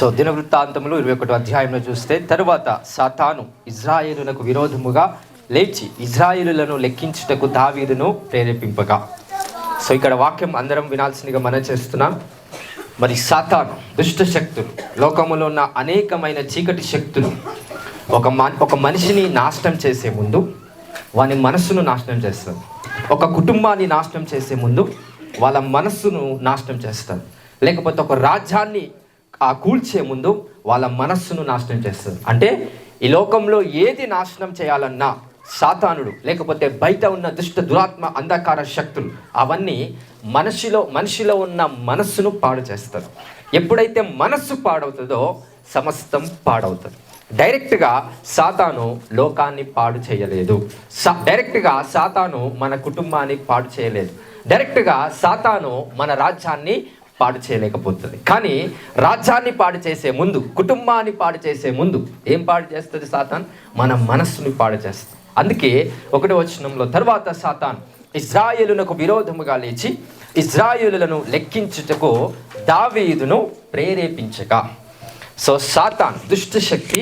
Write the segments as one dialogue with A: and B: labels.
A: So దినవృత్తాంతములు 21వ అధ్యాయంలో చూస్తే, తరువాత సాతాను ఇజ్రాయేలునకు విరోధముగా లేచి ఇజ్రాయేలులను లెక్కించుటకు దావీదును ప్రేరేపింపగా. సో ఇక్కడ వాక్యం అందరం వినాల్సిందిగా మనం చేస్తున్నాం. మరి సాతాను దుష్ట శక్తులు, లోకములో ఉన్న అనేకమైన చీకటి శక్తులు ఒక మనిషిని నాశనం చేసే ముందు వాని మనస్సును నాశనం చేస్తారు. ఒక కుటుంబాన్ని నాశనం చేసే ముందు వాళ్ళ మనస్సును నాశనం చేస్తారు. లేకపోతే ఒక రాజ్యాన్ని కూల్చే ముందు వాళ్ళ మనస్సును నాశనం చేస్తారు. అంటే ఈ లోకంలో ఏది నాశనం చేయాలన్నా సాతానుడు, లేకపోతే బయట ఉన్న దుష్ట దురాత్మ అంధకార శక్తులు అవన్నీ మనిషిలో ఉన్న మనస్సును పాడు చేస్తారు. ఎప్పుడైతే మనస్సు పాడవుతుందో సమస్తం పాడవుతుంది. డైరెక్ట్గా సాతాను లోకాన్ని పాడు చేయలేదు. డైరెక్ట్గా సాతాను మన కుటుంబాన్ని పాడు చేయలేదు. డైరెక్ట్గా సాతాను మన రాజ్యాన్ని పాడు చేయలేకపోతుంది. కానీ రాజ్యాన్ని పాడు చేసే ముందు, కుటుంబాన్ని పాడు చేసే ముందు ఏం పాడు చేస్తుంది సాతాన్? మన మనస్సుని పాడు చేస్తుంది. అందుకే 1వ వచనంలో, తర్వాత సాతాన్ ఇజ్రాయేలునకు విరోధముగా లేచి ఇజ్రాయేలులను లెక్కించుటకు దావీదును ప్రేరేపించగా. సో సాతాన్ దుష్ట శక్తి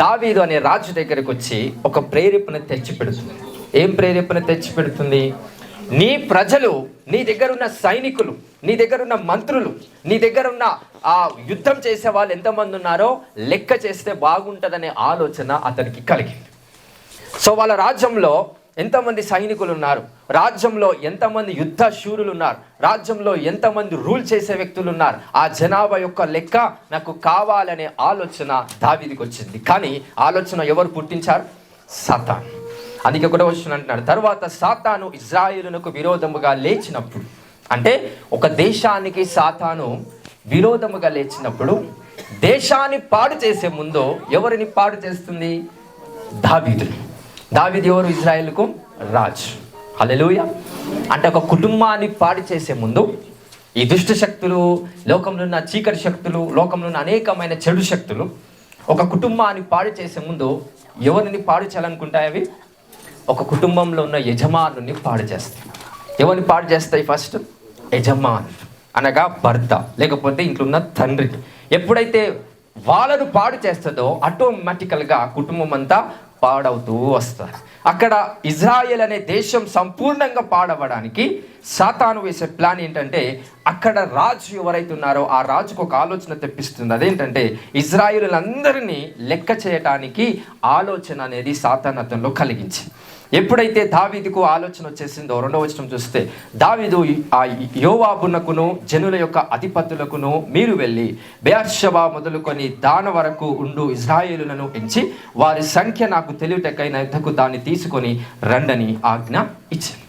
A: దావీదు అనే రాజు దగ్గరికి వచ్చి ఒక ప్రేరేపణ తెచ్చిపెడుతుంది. ఏం ప్రేరేపణ తెచ్చిపెడుతుంది? నీ ప్రజలు, నీ దగ్గర ఉన్న సైనికులు, నీ దగ్గర ఉన్న మంత్రులు, నీ దగ్గర ఉన్న యుద్ధం చేసే వాళ్ళు ఎంతమంది ఉన్నారో లెక్క చేస్తే బాగుంటుందనే ఆలోచన అతనికి కలిగింది. సో వాళ్ళ రాజ్యంలో ఎంతమంది సైనికులు ఉన్నారు, రాజ్యంలో ఎంతమంది యుద్ధ శూరులు ఉన్నారు, రాజ్యంలో ఎంతమంది రూల్ చేసే వ్యక్తులు ఉన్నారు, ఆ జనాభా యొక్క లెక్క నాకు కావాలనే ఆలోచన దావీదుకి వచ్చింది. కానీ ఆలోచన ఎవరు పుట్టించారు? సాతాను. అందుకే కూడా వస్తున్నా అంటున్నాడు, తర్వాత సాతాను ఇజ్రాయేలునకు విరోధముగా లేచినప్పుడు, అంటే ఒక దేశానికి సాతాను విరోధముగా లేచినప్పుడు దేశాన్ని పాడు చేసే ముందు ఎవరిని పాడు చేస్తుంది? దావీదుని. దావీదు ఎవరు? ఇజ్రాయేలుకు రాజు. హల్లెలూయా. అంటే ఒక కుటుంబాన్ని పాడు చేసే ముందు ఈ దుష్ట శక్తులు, లోకంలో ఉన్న చీకటి శక్తులు, లోకంలో ఉన్న అనేకమైన చెడు శక్తులు ఒక కుటుంబాన్ని పాడు చేసే ముందు ఎవరిని పాడు చేయాలనుకుంటాయి? అవి ఒక కుటుంబంలో ఉన్న యజమానుని పాడు చేస్తాయి. ఎవరిని పాడు చేస్తాయి? ఫస్ట్ యజమాను అనగా భర్త, లేకపోతే ఇంట్లో ఉన్న తండ్రి. ఎప్పుడైతే వాళ్ళను పాడు చేస్తుందో ఆటోమేటికల్గా కుటుంబం అంతా పాడవుతూ వస్తారు. అక్కడ ఇజ్రాయెల్ అనే దేశం సంపూర్ణంగా పాడవడానికి సాతాను వేసే ప్లాన్ ఏంటంటే, అక్కడ రాజు ఎవరైతే ఉన్నారో ఆ రాజుకు ఒక ఆలోచన తెప్పిస్తుంది. అదేంటంటే ఇజ్రాయేలులందరినీ లెక్క చేయటానికి ఆలోచన అనేది సాతాను అతనిలో కలిగించి, ఎప్పుడైతే దావీదుకు ఆలోచన వచ్చేసిందో, 2వ వచనం చూస్తే, దావీదు ఆ యోవాబునకును జనుల యొక్క అధిపతులకును మీరు వెళ్ళి బెయేర్షెబా మొదలుకొని దాన వరకు ఉండు ఇజ్రాయేలులను ఎంచి వారి సంఖ్య నాకు తెలియటకైన యుద్ధకు దాన్ని తీసుకొని రండని ఆజ్ఞ ఇచ్చింది.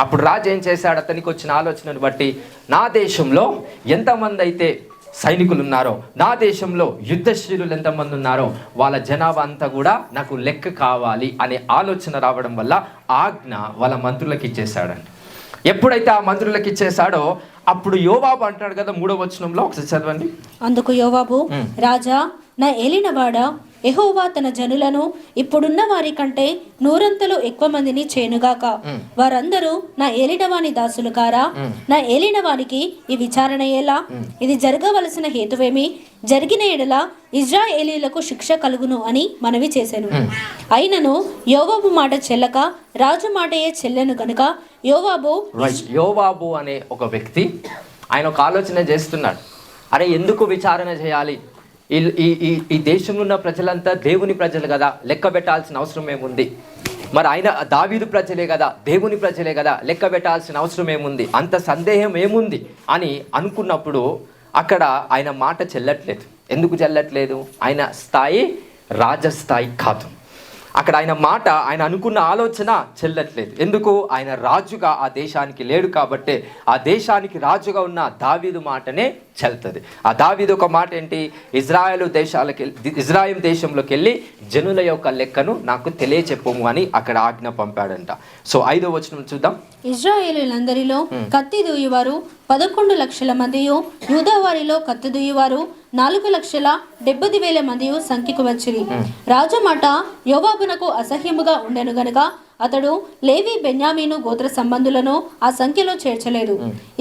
A: అప్పుడు రాజు ఏం చేశాడు? అతనికి వచ్చిన ఆలోచనను బట్టి, నా దేశంలో ఎంతమంది అయితే సైనికులు ఉన్నారో, నా దేశంలో యుద్ధశీలులు ఎంతమంది ఉన్నారో వాళ్ళ జనాభా అంతా కూడా నాకు లెక్క కావాలి అనే ఆలోచన రావడం వల్ల ఆజ్ఞ వాళ్ళ మంత్రులకు ఇచ్చేశాడండి. ఎప్పుడైతే ఆ మంత్రులకు ఇచ్చేశాడో అప్పుడు యోవాబు అంటాడు కదా 3వ వచనంలో, ఒకసారి చదవండి.
B: అందుకు యోవాబు, రాజా, నా ఏలినవాడ యెహోవా తన జనులను ఇప్పుడున్న వారి కంటే 100 ఎక్కువ మందిని చేనుగాక. వారందరూ నా ఏలినవాని దాసులు కారా? నా ఏలినవానికి ఈ విచారణ ఎలా? ఇది జరగవలసిన హేతువేమి? జరిగిన ఎడల ఇజ్రాయేలీలకు శిక్ష కలుగును అని మనవి చేశాను. అయినను యోవాబు మాట చెల్లక రాజు మాటయే చెల్లెను గనుక
A: యోవాబు అనే ఒక వ్యక్తి ఆయన ఒక ఆలోచన చేస్తున్నాడు. అరే, ఎందుకు విచారణ చేయాలి? ఈ దేశంలో ఉన్న ప్రజలంతా దేవుని ప్రజలు కదా, లెక్క పెట్టాల్సిన అవసరం ఏముంది? మరి ఆయన దావీదు ప్రజలే కదా, దేవుని ప్రజలే కదా, లెక్క పెట్టాల్సిన అవసరం ఏముంది? అంత సందేహం ఏముంది అని అనుకున్నప్పుడు అక్కడ ఆయన మాట చెల్లట్లేదు. ఎందుకు చెల్లట్లేదు? ఆయన స్థాయి రాజస్థాయి కాదు. అక్కడ ఆయన మాట, ఆయన అనుకున్న ఆలోచన చెల్లట్లేదు. ఎందుకు? ఆయన రాజుగా ఆ దేశానికి లేడు కాబట్టి ఆ దేశానికి రాజుగా ఉన్న దావీదు మాటనే చెల్తుంది. ఆ దావీదు ఒక మాట ఏంటి? ఇజ్రాయిల్ దేశంలోకి వెళ్ళి జనుల యొక్క లెక్కను నాకు తెలియచెప్పము అని అక్కడ ఆజ్ఞ పంపాడంట. సో 5వ వచనం చూద్దాం.
B: ఇజ్రాయేలీలందరిలో కత్తి దూయువారు 11 లక్షల మందియు, యూదా వారిలో కత్తి దూయువారు 4,70,000 మందియు సంఖ్యకు వచ్చిరి. రాజు మాట యోవాబునకు అసహ్యముగా ఉండెను గనుక అతడు లేవి బెన్యామీను గోత్ర సంబంధులను ఆ సంఖ్యలో చేర్చలేదు.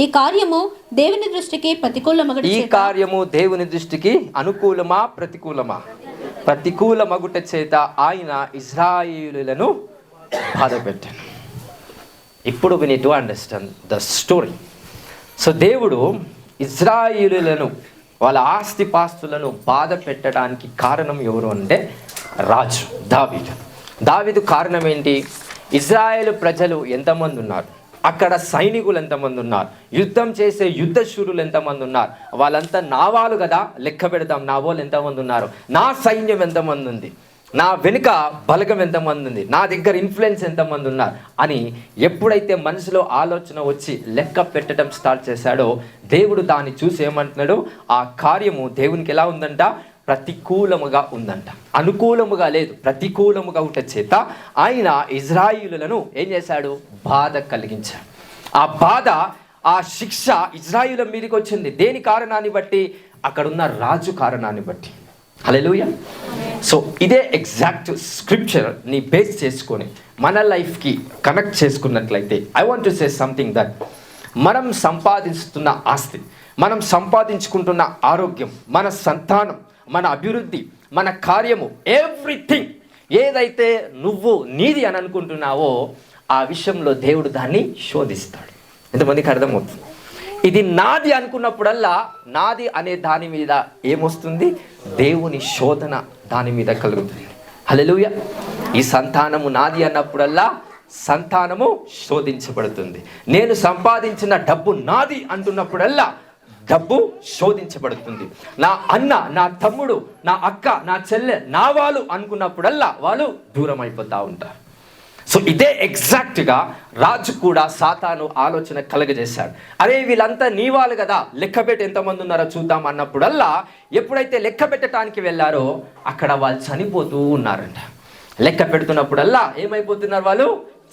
B: ఈ కార్యము దేవుని దృష్టికి ప్రతికూలమగుట
A: ఈ కార్యము దేవుని దృష్టికి అనుకూలమా ప్రతికూలమా? ప్రతికూలమగుట చేత ఆయన ఇశ్రాయేలులను బాధపెట్టాను. ఇప్పుడు we need to understand the story. So దేవుడు ఇశ్రాయేలులను వాళ్ళ ఆస్తిపాస్తులను బాధ పెట్టడానికి కారణం ఎవరు అంటే రాజు దావీదు. కారణం ఏంటి? ఇశ్రాయేలు ప్రజలు ఎంతమంది ఉన్నారు, అక్కడ సైనికులు ఎంతమంది ఉన్నారు, యుద్ధం చేసే యుద్ధ శూరులు ఎంతమంది ఉన్నారు, వాళ్ళంతా నా వాళ్ళు కదా, లెక్క పెడతాం నా వాళ్ళు ఎంతమంది ఉన్నారు, నా సైన్యం ఎంతమంది ఉంది, నా వెనుక బలగం ఎంతమంది ఉంది, నా దగ్గర ఇన్ఫ్లుయెన్స్ ఎంతమంది ఉన్నారు అని ఎప్పుడైతే మనసులో ఆలోచన వచ్చి లెక్క పెట్టడం స్టార్ట్ చేశాడో దేవుడు దాన్ని చూసి ఏమంటున్నాడు, ఆ కార్యము దేవునికి ఎలా ఉందంట? ప్రతికూలముగా ఉందంట. అనుకూలముగా లేదు, ప్రతికూలముగా ఉంటే చేత ఆయన ఇశ్రాయేలులను ఏం చేశాడు? బాధ కలిగించాడు. ఆ బాధ, ఆ శిక్ష ఇశ్రాయేలు మీదకి వచ్చింది. దేని కారణాన్ని బట్టి? అక్కడున్న రాజు కారణాన్ని బట్టి. హల్లెలూయా. సో ఇదే ఎగ్జాక్ట్ స్క్రిప్చర్ ని బేస్ చేసుకొని మన లైఫ్కి కనెక్ట్ చేసుకున్నట్లయితే I want to say something that మనం సంపాదిస్తున్న ఆస్తి, మనం సంపాదించుకుంటున్న ఆరోగ్యం, మన సంతానం, మన అభివృద్ధి, మన కార్యము, ఎవ్రీథింగ్ ఏదైతే నువ్వు నీది అని అనుకుంటున్నావో ఆ విషయంలో దేవుడు దాన్ని శోధిస్తాడు. ఎంతమందికి అర్థమవుతుంది? ఇది నాది అనుకున్నప్పుడల్లా నాది అనే దాని మీద ఏమొస్తుంది? దేవుని శోధన దాని మీద కలుగుతుంది. హల్లెలూయా. ఈ సంతానము నాది అన్నప్పుడల్లా సంతానము శోధించబడుతుంది. నేను సంపాదించిన డబ్బు నాది అంటున్నప్పుడల్లా డబ్బు శోధించబడుతుంది. నా అన్న, నా తమ్ముడు, నా అక్క, నా చెల్లె నా వాళ్ళు అనుకున్నప్పుడల్లా వాళ్ళు దూరం అయిపోతూ ఉంటారు. సో ఇదే ఎగ్జాక్ట్గా రాజు కూడా సాతాను ఆలోచన కలగజేశాడు. అరే వీళ్ళంతా నీ వాళ్ళు కదా, లెక్క పెట్టి ఎంతమంది ఉన్నారో చూద్దాం అన్నప్పుడల్లా ఎప్పుడైతే లెక్క పెట్టడానికి వెళ్ళారో అక్కడ వాళ్ళు చనిపోతూ ఉన్నారంట. లెక్క పెడుతున్నప్పుడల్లా ఏమైపోతున్నారు? వాళ్ళు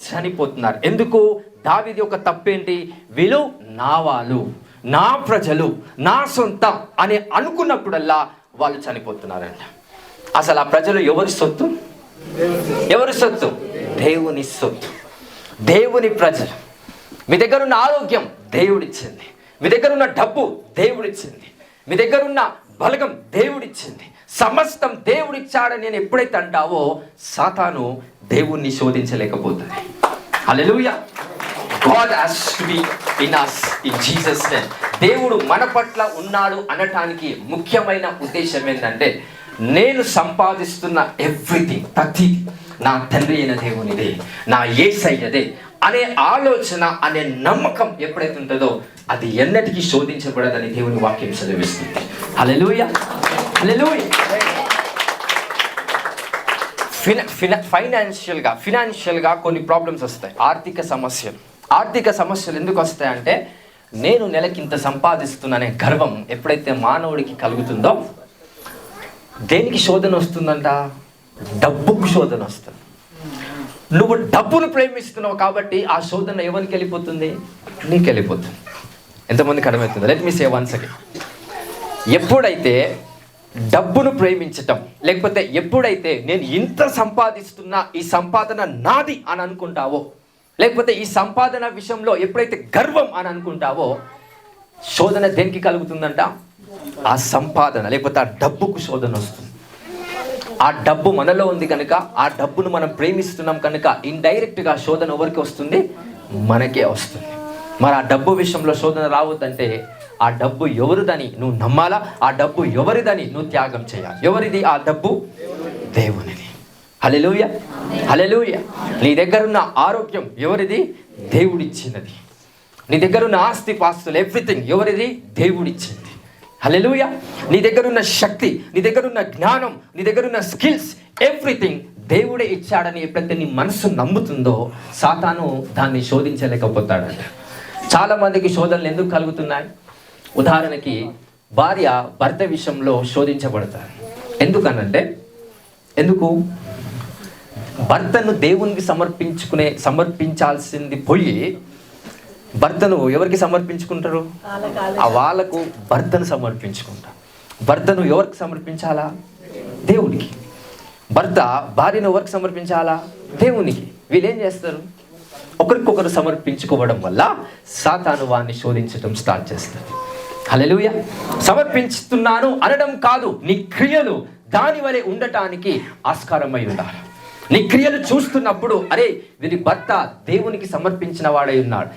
A: చనిపోతున్నారు. ఎందుకు? దావీదు యొక్క తప్పేంటి? వీళ్ళు నా వాళ్ళు, నా ప్రజలు, నా సొంతం అని అనుకున్నప్పుడల్లా వాళ్ళు చనిపోతున్నారంట. అసలు ఆ ప్రజలు ఎవరి సొత్తు? ఎవరి సొత్తు? దేవుని సొత్తు, దేవుని ప్రజలు. మీ దగ్గర ఉన్న ఆరోగ్యం దేవుడిచ్చింది, మీ దగ్గర ఉన్న డబ్బు దేవుడిచ్చింది, మీ దగ్గర ఉన్న బలగం దేవుడిచ్చింది, సమస్తం దేవుడిచ్చాడని నేను ఎప్పుడైతే అంటావో సాతాను దేవుణ్ణి శోధించలేకపోతుంది. హల్లెలూయా. God has to be in us in Jesus name. దేవుడు మన పట్ల ఉన్నాడు అనటానికి ముఖ్యమైన ఉద్దేశం ఏంటంటే నేను సంపాదిస్తున్న ఎవ్రీథింగ్, ప్రతి నా తండ్రి అయిన దేవునిదే, నా యేసయ్యదే అనే ఆలోచన, అనే నమ్మకం ఎప్పుడైతే ఉంటుందో అది ఎన్నటికీ శోధించబడదని దేవుని వాక్యం చదివిస్తుంది. హల్లెలూయా, హల్లెలూయా. ఫైనాన్షియల్గా కొన్ని ప్రాబ్లమ్స్ వస్తాయి. ఆర్థిక సమస్యలు ఎందుకు వస్తాయంటే నేను నెలకింత సంపాదిస్తున్నానే గర్వం ఎప్పుడైతే మానవుడికి కలుగుతుందో దేనికి శోధన వస్తుందంట? డబ్బుకు శోధన వస్తుంది. నువ్వు డబ్బును ప్రేమిస్తున్నావు కాబట్టి ఆ శోధన ఎవరికి వెళ్ళిపోతుంది? నీకు వెళ్ళిపోతుంది. ఎంతమందికి అర్థమవుతుంది? లెట్ మీ సే వన్స్ అగైన్. ఎప్పుడైతే డబ్బును ప్రేమించటం, లేకపోతే ఎప్పుడైతే నేను ఇంత సంపాదిస్తున్నా ఈ సంపాదన నాది అని అనుకుంటావో, లేకపోతే ఈ సంపాదన విషయంలో ఎప్పుడైతే గర్వం అని అనుకుంటావో శోధన దేనికి కలుగుతుందంట? ఆ సంపాదన లేకపోతే ఆ డబ్బుకు శోధన వస్తుంది. ఆ డబ్బు మనలో ఉంది కనుక, ఆ డబ్బును మనం ప్రేమిస్తున్నాం కనుక ఇండైరెక్ట్గా శోధన ఎవరికి వస్తుంది? మనకే వస్తుంది. మరి ఆ డబ్బు విషయంలో శోధన రావద్దంటే ఆ డబ్బు ఎవరిదని నువ్వు నమ్మాలా, ఆ డబ్బు ఎవరిదని నువ్వు త్యాగం చేయాలి. ఎవరిది ఆ డబ్బు? దేవునిది. హల్లెలూయా, హల్లెలూయా. నీ దగ్గర ఉన్న ఆరోగ్యం ఎవరిది? దేవుడిచ్చినది. నీ దగ్గర ఉన్న ఆస్తి పాస్తులు ఎవ్రీథింగ్ ఎవరిది? దేవుడిచ్చింది. హల్లెలూయా. నీ దగ్గర ఉన్న శక్తి, నీ దగ్గర ఉన్న జ్ఞానం, నీ దగ్గర ఉన్న స్కిల్స్ ఎవ్రీథింగ్ దేవుడే ఇచ్చాడని ఎప్పుడైతే నీ మనసు నమ్ముతుందో సాతాను దాన్ని శోధించలేకపోతాడంట. చాలా మందికి శోధనలు ఎందుకు కలుగుతున్నాయి? ఉదాహరణకి భార్య భర్త విషయంలో శోధించబడతారు. ఎందుకు భర్తను దేవునికి సమర్పించాల్సింది పోయి భర్తను ఎవరికి సమర్పించుకుంటారు? వాళ్ళకు భర్తను సమర్పించుకుంటారు. భర్తను ఎవరికి సమర్పించాలా? దేవుడికి. భర్త భార్యను ఎవరికి సమర్పించాలా? దేవునికి. వీళ్ళేం చేస్తారు? ఒకరికొకరు సమర్పించుకోవడం వల్ల సాతాను వారిని శోధించడం స్టార్ట్ చేస్తారు. హల్లెలూయా. సమర్పించుతున్నాను అనడం కాదు, నీ క్రియలు దాని వలె ఉండటానికి ఆస్కారమై ఉండాలి. నీ క్రియలు చూస్తున్నప్పుడు అరే వీరి భర్త దేవునికి సమర్పించిన వాడై ఉన్నాడు,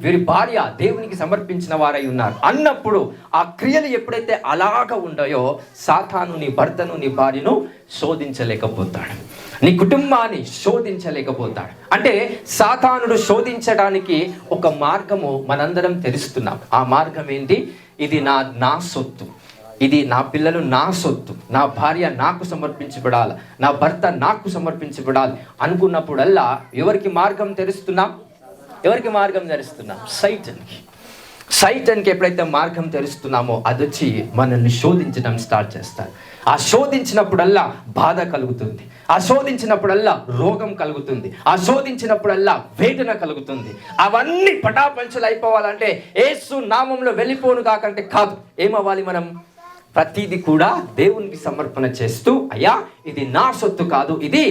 A: వీరి భార్య దేవునికి సమర్పించిన వారై ఉన్నారు అన్నప్పుడు ఆ క్రియలు ఎప్పుడైతే అలాగ ఉండయో సాతాను నీ భర్తను నీ భార్యను శోధించలేకపోతాడు, నీ కుటుంబాన్ని శోధించలేకపోతాడు. అంటే సాతానుడు శోధించడానికి ఒక మార్గము మనందరం తెలుస్తున్నాం. ఆ మార్గం ఏంటి? ఇది నా సొత్తు, ఇది నా పిల్లలు నా సొత్తు, నా భార్య నాకు సమర్పించబడాలి, నా భర్త నాకు సమర్పించబడాలి అనుకున్నప్పుడల్లా ఎవరికి మార్గం తెరుస్తున్నాం? సైతాన్కి ఎప్పుడైతే మార్గం తెరుస్తున్నామో అది వచ్చి మనల్ని శోధించడం స్టార్ట్ చేస్తారు. ఆ శోధించినప్పుడల్లా బాధ కలుగుతుంది, ఆ శోధించినప్పుడల్లా రోగం కలుగుతుంది, ఆ శోధించినప్పుడల్లా వేదన కలుగుతుంది. అవన్నీ పటాపంచలు అయిపోవాలంటే యేసు నామంలో వెళ్ళిపోను కాకంటే కాదు. ఏమవ్వాలి? మనం ప్రతిదీ కూడా దేవునికి సమర్పణ చేస్తూ, అయ్యా ఇది నా సొత్తు కాదు, ఇది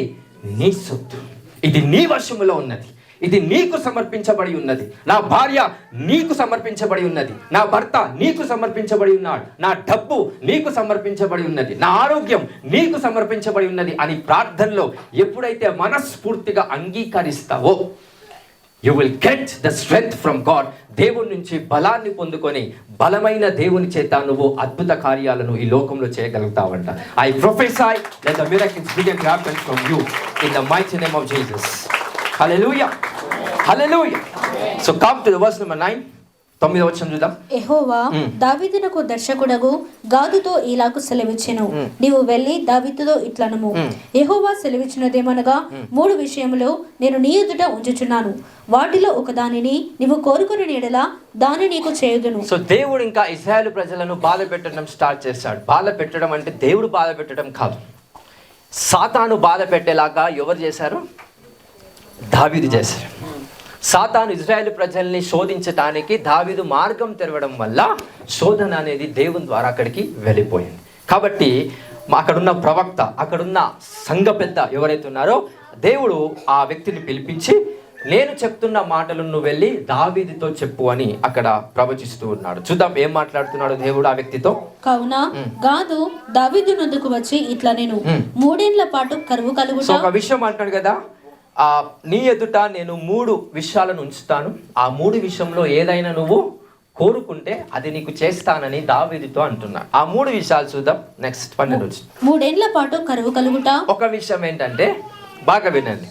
A: నీ సొత్తు, ఇది నీ వశములో ఉన్నది, ఇది నీకు సమర్పించబడి ఉన్నది, నా భార్య నీకు సమర్పించబడి ఉన్నది, నా భర్త నీకు సమర్పించబడి ఉన్నాడు, నా డబ్బు నీకు సమర్పించబడి ఉన్నది, నా ఆరోగ్యం నీకు సమర్పించబడి ఉన్నది అని ప్రార్థనలో ఎప్పుడైతే మనస్ఫూర్తిగా అంగీకరిస్తావో you will get the strength from God. దేవుని నుంచి బలాన్ని పొందుకొని బలమైన దేవుని చేత నువ్వు అద్భుత కార్యాలను ఈ లోకంలో చేయగలుగుతావంట. I prophesy let the miracles begin to happen from you in the mighty name of Jesus. Hallelujah, hallelujah. So come to the verse number 9. 9వ వచనం చూద్దాం.
B: యెహోవా దావీదునకు దర్శకుడగు గాదుతో ఇలాగు సెలవిచ్చెను, నీవు వెళ్ళి దావీదుతో ఇట్లనుము, యెహోవా సెలవిచ్చినదేమనగా 3 విషయములు నేను నీ ఎదుట ఉంచుచున్నాను, వాటిలో ఒక దానిని నీవు కోరుకుని నీడల దాన్ని నీకు చేయుదును.
A: సో దేవుడు ఇంకా ఇశ్రాయేలు ప్రజలను బాధ పెట్టడం స్టార్ట్ చేశాడు. బాధ పెట్టడం అంటే దేవుడు బాధ పెట్టడం కాదు, సాతాను బాధ పెట్టేలాగా ఎవరు చేశారు? దావీదు చేశారు. సాతాను ఇజ్రాయేలు ప్రజల్ని శోధించడానికి దావీదు మార్గం తెరవడం వల్ల శోధన అనేది దేవుని ద్వారా అక్కడికి వెళ్ళిపోయింది. కాబట్టి అక్కడున్న ప్రవక్త, అక్కడున్న సంఘ పెద్ద ఎవరైతే ఉన్నారో దేవుడు ఆ వ్యక్తిని పిలిపించి నేను చెప్తున్న మాటలను నువ్వు వెళ్ళి దావీదుతో చెప్పు అని అక్కడ ప్రవచిస్తూ ఉన్నాడు. చూద్దాం ఏం మాట్లాడుతున్నాడు దేవుడు ఆ వ్యక్తితో.
B: కావున గాదు దావీదు నొద్దకు వచ్చి ఇట్లా నేను 3 ఏళ్ల పాటు కరువు కలుగుట.
A: సో ఒక విషయం అంటాడు కదా, నీ ఎదుట నేను 3 విషయాలను ఉంచుతాను, ఆ 3 విషయంలో ఏదైనా నువ్వు కోరుకుంటే అది నీకు చేస్తానని దావీదుతో అంటున్నాడు. ఆ 3 విషయాలు చూద్దాం. నెక్స్ట్ 12.
B: 3 ఏళ్ల పాటు కరువు కలుగుట. ఒక
A: విషయం ఏంటంటే బాగా వినండి,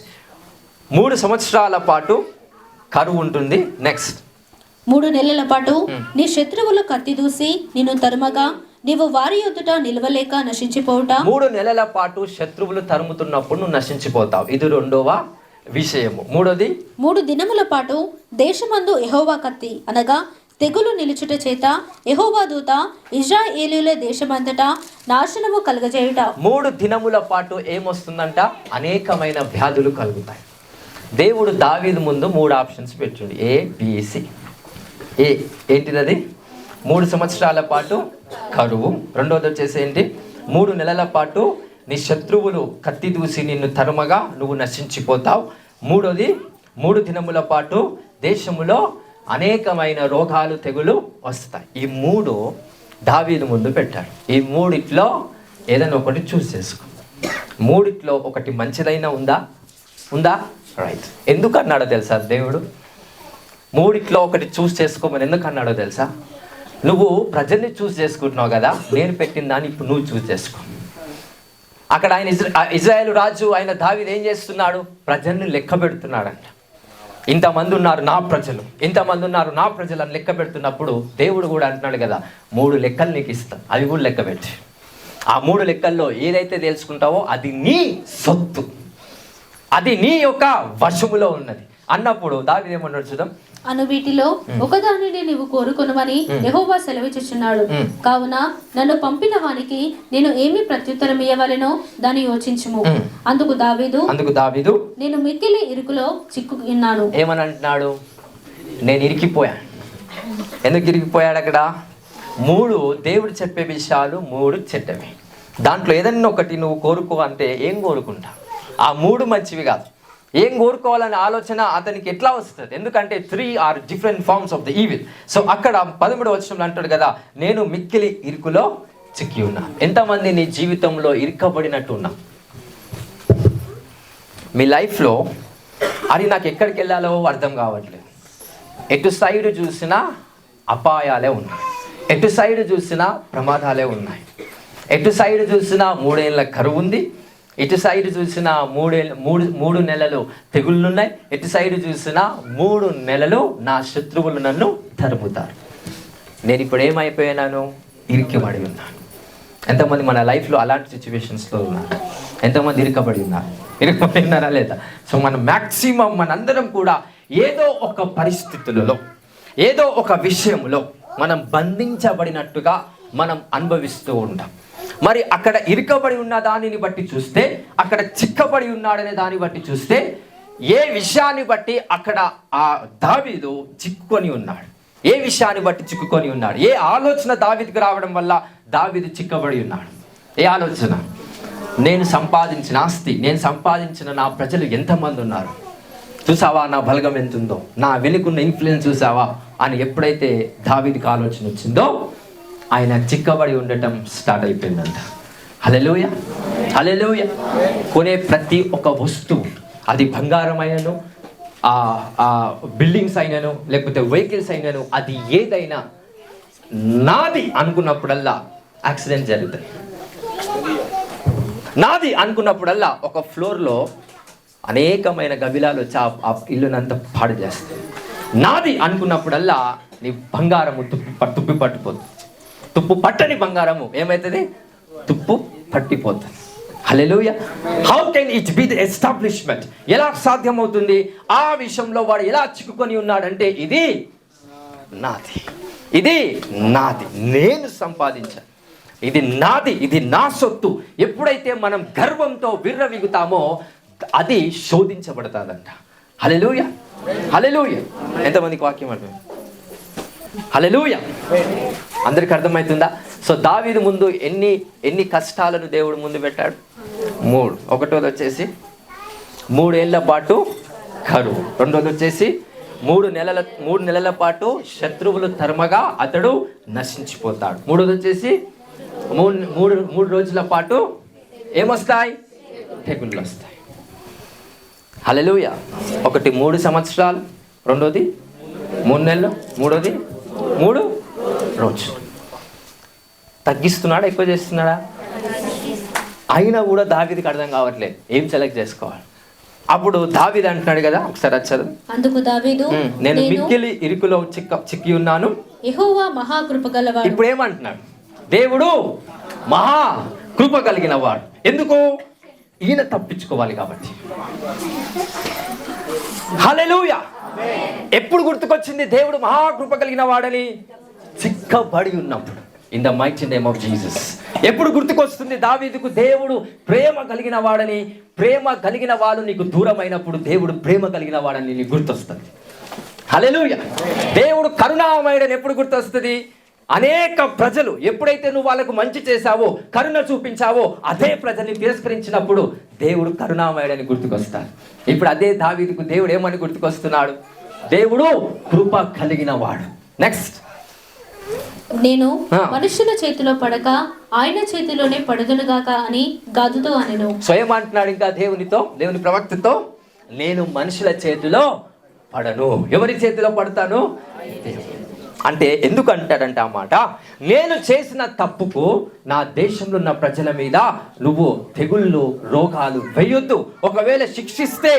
A: 3 సంవత్సరాల పాటు కరువు ఉంటుంది. నెక్స్ట్
B: 3 నెలల పాటు నీ శత్రువులు కత్తి దూసి నిన్ను తరుమగా నీవు వారి ఎదుట నిలవలేక నశించిపోవుట.
A: 3 నెలల పాటు శత్రువులు తరుముతున్నప్పుడు నువ్వు నశించిపోతావు. ఇది 2వ విషయము. 3వది
B: 3 దినముల పాటు దేశమందు యెహోవా కత్తి అనగా తెగులు నిలుచుట చేత యెహోవా దూత ఇశ్రాయేలీయుల దేశమంతటా నాశనము కలుగజేయుట.
A: 3 దినముల పాటు ఏమొస్తుందంట? అనేకమైన వ్యాధులు కలుగుతాయి. దేవుడు దావీదు ముందు 3 ఆప్షన్స్ పెట్టిండు, ABC. ఏంటిది? 3 సంవత్సరాల పాటు కరువు. 2వది వచ్చేసి ఏంటి? 3 నెలల పాటు నీ శత్రువులు కత్తి దూసి నిన్ను తరుమగా నువ్వు నశించిపోతావు. 3వది 3 దినముల పాటు దేశములో అనేకమైన రోగాలు తెగులు వస్తాయి. ఈ 3 దావీదు ముందు పెట్టాడు. ఈ 3 ఏదైనా ఒకటి చూస్ చేసుకో. 3 ఒకటి మంచిదైనా ఉందా? రైట్. ఎందుకు అన్నాడో తెలుసా దేవుడు? 3 ఒకటి చూస్ చేసుకోమని ఎందుకు అన్నాడో తెలుసా? నువ్వు ప్రజల్ని చూస్ చేసుకుంటున్నావు కదా, నేను పెట్టిన దాన్ని ఇప్పుడు నువ్వు చూస్ చేసుకో. అక్కడ ఆయన ఇజ్రాయేలు రాజు ఆయన దావీదు ఏం చేస్తున్నాడు? ప్రజల్ని లెక్క పెడుతున్నాడంట. ఇంతమంది ఉన్నారు నా ప్రజలు, ఇంతమంది ఉన్నారు నా ప్రజలు అని లెక్క పెడుతున్నప్పుడు దేవుడు కూడా అంటున్నాడు కదా, 3 లెక్కలు నీకు ఇస్తాను, అవి కూడా లెక్క పెట్టి ఆ 3 లెక్కల్లో ఏదైతే తెలుసుకుంటావో అది నీ సొత్తు, అది నీ యొక్క వశములో ఉన్నది అన్నప్పుడు దావీదు ఏమన్నాడు చూద్దాం.
B: అను వీటిలో ఒకదానిని నీవు కోరుకొనుమని యెహోవా సెలవిచ్చుచున్నాడు, కావున నన్ను పంపిన వానికి నేను ఏమి ప్రత్యుత్తరం ఇయ్యవలెనో దాన్ని యోచించుము. అందుకు దావీదు నేను మిక్కిలి ఇరుకులో చిక్కుకున్నాను.
A: ఏమని అంటున్నాడు? నేను ఇరికిపోయాను. ఎందుకు ఇరికిపోయాడు? అక్కడ 3 దేవుడు చెప్పే విషయాలు 3 చెడ్డవి. దాంట్లో ఏదన్నా ఒకటి నువ్వు కోరుకో అంటే ఏం కోరుకుంటా? ఆ 3 మంచివి కాదు. ఏం కోరుకోవాలనే ఆలోచన అతనికి ఎట్లా వస్తుంది? ఎందుకంటే 3 are different forms of the evil. So అక్కడ 13వ వచనంలో అంటాడు కదా, నేను మిక్కిలి ఇరుకులో చిక్కి ఉన్నా. ఎంతమంది నీ జీవితంలో ఇరుక్కబడినట్టు ఉన్నా? మీ లైఫ్లో అది నాకు ఎక్కడికి వెళ్ళాలో అర్థం కావట్లేదు. ఎటు సైడ్ చూసినా అపాయాలే ఉన్నాయి, ఎటు సైడ్ చూసినా ప్రమాదాలే ఉన్నాయి, ఎటు సైడ్ చూసినా 3 ఏళ్ళ కరువు ఉంది, ఎటు సైడ్ చూసినా 3 నెలలు తెగుళ్ళున్నాయి, ఎటు సైడ్ చూసినా 3 నెలలు నా శత్రువులు నన్ను తరుముతారు. నేను ఇప్పుడు ఏమైపోయినాను? ఇరికిబడి ఉన్నాను. ఎంతమంది మన లైఫ్లో అలాంటి సిచ్యువేషన్స్లో ఉన్నారు? ఎంతమంది ఇరుకబడి ఉన్నారా లేదా? సో మనం మ్యాక్సిమం మనందరం కూడా ఏదో ఒక పరిస్థితులలో, ఏదో ఒక విషయంలో మనం బంధించబడినట్టుగా మనం అనుభవిస్తూ ఉంటాం. మరి అక్కడ ఇరుకబడి ఉన్న దానిని బట్టి చూస్తే, అక్కడ చిక్కబడి ఉన్నాడనే దాన్ని బట్టి చూస్తే, ఏ విషయాన్ని బట్టి అక్కడ ఆ దావీదు చిక్కుకొని ఉన్నాడు? ఏ విషయాన్ని బట్టి చిక్కుకొని ఉన్నాడు? ఏ ఆలోచన దావీదుకు రావడం వల్ల దావీదు చిక్కబడి ఉన్నాడు? ఏ ఆలోచన? నేను సంపాదించిన ఆస్తి, నేను సంపాదించిన నా ప్రజలు ఎంతమంది ఉన్నారు చూసావా, నా బలగం ఎంత ఉందో, నా వెనుకున్న ఇన్ఫ్లుయెన్స్ చూసావా అని ఎప్పుడైతే దావీదుకు ఆలోచన వచ్చిందో, ఆయన చిక్కబడి ఉండటం స్టార్ట్ అయిపోయిందంట. హల్లెలూయా, హల్లెలూయా. కొనే ప్రతి ఒక్క వస్తువు, అది బంగారం అయినను, బిల్డింగ్స్ అయినను, లేకపోతే వెహికల్స్ అయినను, అది ఏదైనా నాది అనుకున్నప్పుడల్లా యాక్సిడెంట్ జరుగుతాయి. నాది అనుకున్నప్పుడల్లా ఒక ఫ్లోర్లో అనేకమైన గబిలాలు వచ్చి ఆ ఇల్లునంతా పాడు చేస్తాయి. నాది అనుకున్నప్పుడల్లా నీ బంగారము తుప్పు పట్టిపోతుంది. తుప్పు పట్టని బంగారము ఏమవుతుంది? తుప్పు పట్టిపోతుంది. Hallelujah. How can it be the establishment? ఎలా సాధ్యమవుతుంది? ఆ విషయంలో వాడు ఎలా చిక్కుకొని ఉన్నాడంటే, ఇది నాది, ఇది నాది, నేను సంపాదించాను, ఇది నాది, ఇది నా సొత్తు. ఎప్పుడైతే మనం గర్వంతో విర్రవిగుతామో అది శోధించబడతాదంట. హల్లెలూయా, హల్లెలూయా. ఎంతమందికి వాక్యం అర్థం? హల్లెలూయా. అందరికి అర్థమవుతుందా? సో దావీదు ముందు ఎన్ని కష్టాలను దేవుడు ముందు పెట్టాడు? 3. ఒకటోది వచ్చేసి 3 ఏళ్ల పాటు కరువు. రెండోది వచ్చేసి 3 నెలల పాటు శత్రువులు తరమగా అతడు నశించిపోతాడు. మూడోది వచ్చేసి 3 రోజుల పాటు ఏమొస్తాయి? తెగుళ్ళు వస్తాయి. హల్లెలూయా. ఒకటి 3 సంవత్సరాలు, రెండోది 3 నెలలు, మూడోది 3 రోజులు. తగ్గిస్తున్నాడా, ఎక్కువ చేస్తున్నాడా? అయినా కూడా దావీదుకి అర్థం కావట్లేదు ఏం సెలెక్ట్ చేసుకోవాలి. అప్పుడు దావీదు అంటున్నాడు కదా, ఒకసారి చదువు.
B: అందుకు దావీదు,
A: నేను మిక్కిలి ఇరుకులో చిక్కి ఉన్నాను,
B: యెహోవా మహా కృప గలవాడు.
A: ఇప్పుడు ఏమంటున్నాడు? దేవుడు మహా కృప కలిగిన వాడు. ఎందుకు? ఈయన తప్పించుకోవాలి కాబట్టి. హల్లెలూయా. ఎప్పుడు గుర్తుకొచ్చింది దేవుడు మహా కృప కలిగిన వాడని? చిక్కబడి ఉన్నప్పుడు. In the mighty name of Jesus. ఎప్పుడు గుర్తుకొస్తుంది దావీదుకు దేవుడు ప్రేమ కలిగిన వాడని? ప్రేమ కలిగిన వాడు నీకు దూరమైనప్పుడు దేవుడు ప్రేమ కలిగిన వాడని నీకు గుర్తొస్తుంది. హల్లెలూయా. దేవుడు కరుణామయుడని ఎప్పుడు గుర్తొస్తుంది? అనేక ప్రజలు ఎప్పుడైతే నువ్వు వాళ్ళకు మంచి చేశావో, కరుణ చూపించావో, అదే ప్రజల్ని తిరస్కరించినప్పుడు దేవుడు కరుణామయుడని గుర్తుకొస్తాడు. ఇప్పుడు అదే దావీదుకు దేవుడు ఏమని గుర్తుకొస్తున్నాడు? దేవుడు కృప కలిగిన వాడు. నెక్స్ట్,
B: నేను మనుషుల చేతిలో పడక ఆయన చేతిలోనే పడుదునుగాక అని గాదుతో అనెను.
A: స్వయం అంటున్నాడు ఇంకా దేవుని ప్రవక్తతో, నేను మనుషుల చేతిలో పడను. ఎవరి చేతిలో పడతాను? అంటే ఎందుకు అంటాడంట ఆ మాట? నేను చేసిన తప్పుకు నా దేశంలో ఉన్న ప్రజల మీద నువ్వు తెగుళ్ళు, రోగాలు వేయొద్దు. ఒకవేళ శిక్షిస్తే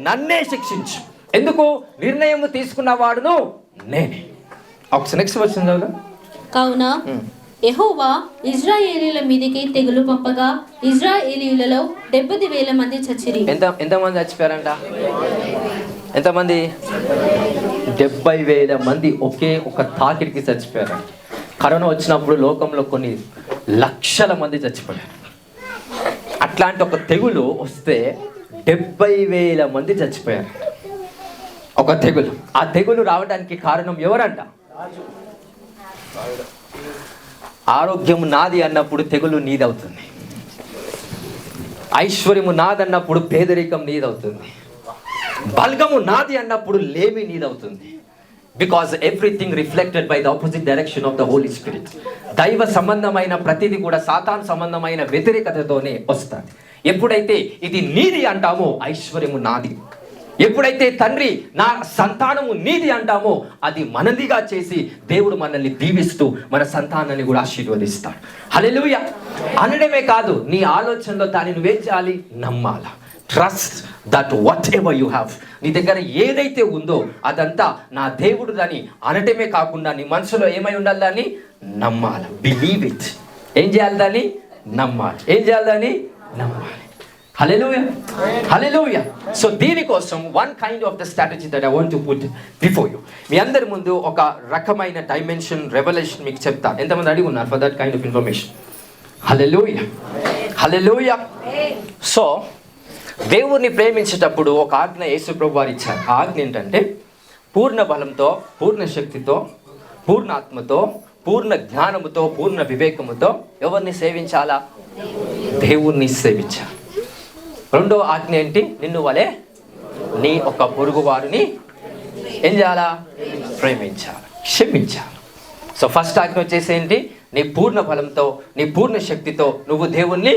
A: నన్నే శిక్షించు. ఎందుకు? నిర్ణయం తీసుకున్న వాడును నేనే. ఒకసారి నెక్స్ట్ వచ్చింది.
B: కావున యెహోవా ఇశ్రాయేలీయుల మీదకి తెగులు పంపగా ఇశ్రాయేలీయులలో 70,000 మంది చచ్చిరి.
A: ఎంతమంది చచ్చిపోయారంట? ఎంతమంది? 70,000 మంది ఒకే ఒక తాకిడికి చచ్చిపోయారు. కరోనా వచ్చినప్పుడు లోకంలో కొన్ని లక్షల మంది చచ్చిపోయారు. అట్లాంటి ఒక తెగులు వస్తే 70,000 మంది చచ్చిపోయారు. ఒక తెగులు. ఆ తెగులు రావడానికి కారణం ఎవరంట? ఆరోగ్యం నాది అన్నప్పుడు తెగులు నీదవుతుంది. ఐశ్వర్యము నాదన్నప్పుడు పేదరికం నీదవుతుంది. బల్గము నాది అన్నప్పుడు లేమి నీదవుతుంది. Because everything reflected by the opposite direction of the Holy Spirit. దైవ సంబంధమైన ప్రతిదీ కూడా సాతాను సంబంధమైన వ్యతిరేకతతోనే వస్తుంది. ఎప్పుడైతే ఇది నీది అంటామో ఐశ్వర్యము నాది. ఎప్పుడైతే తండ్రి నా సంతానము నీది అంటామో అది మనదిగా చేసి దేవుడు మనల్ని దీవిస్తూ మన సంతానాన్ని కూడా ఆశీర్వదిస్తాడు. హల్లెలూయా. అనడమే కాదు, నీ ఆలోచనలో దాన్ని నువ్వేం చేయాలి? నమ్మాల. Trust that whatever you have, నీ దగ్గర ఏదైతే ఉందో అదంతా నా దేవుడు అని అనటమే కాకుండా నీ మనసులో ఏమై ఉండాలి? దాన్ని నమ్మాలి. Believe it. ఏం చేయాలి? దాన్ని నమ్మాలి. ఏం చేయాలి? దాన్ని నమ్మాలి. హల్లెలూయా, హల్లెలూయా. సో దీనికోసం one kind of the strategy that I want to put before you. మీ అందరి ముందు ఒక రకమైన డైమెన్షన్ రెవల్యూషన్ మీకు చెప్తా. ఎంతమంది అడిగి ఉన్నారు for that kind of information? Hallelujah, hallelujah. So దేవుణ్ణి ప్రేమించేటప్పుడు ఒక ఆజ్ఞ యేసు ప్రభు వారు ఇచ్చారు. ఆ ఆజ్ఞ ఏంటంటే పూర్ణ బలంతో, పూర్ణ శక్తితో, పూర్ణ ఆత్మతో, పూర్ణ జ్ఞానముతో, పూర్ణ వివేకముతో ఎవరిని సేవించాలా? దేవుణ్ణి సేవించాలి. రెండో ఆజ్ఞ ఏంటి? నిన్ను వలె నీ ఒక పొరుగు వారిని ఏం చేయాలా? ప్రేమించాలి, క్షమించాలి. సో ఫస్ట్ ఆజ్ఞ వచ్చేసి ఏంటి? నీ పూర్ణ బలంతో, నీ పూర్ణ శక్తితో నువ్వు దేవుణ్ణి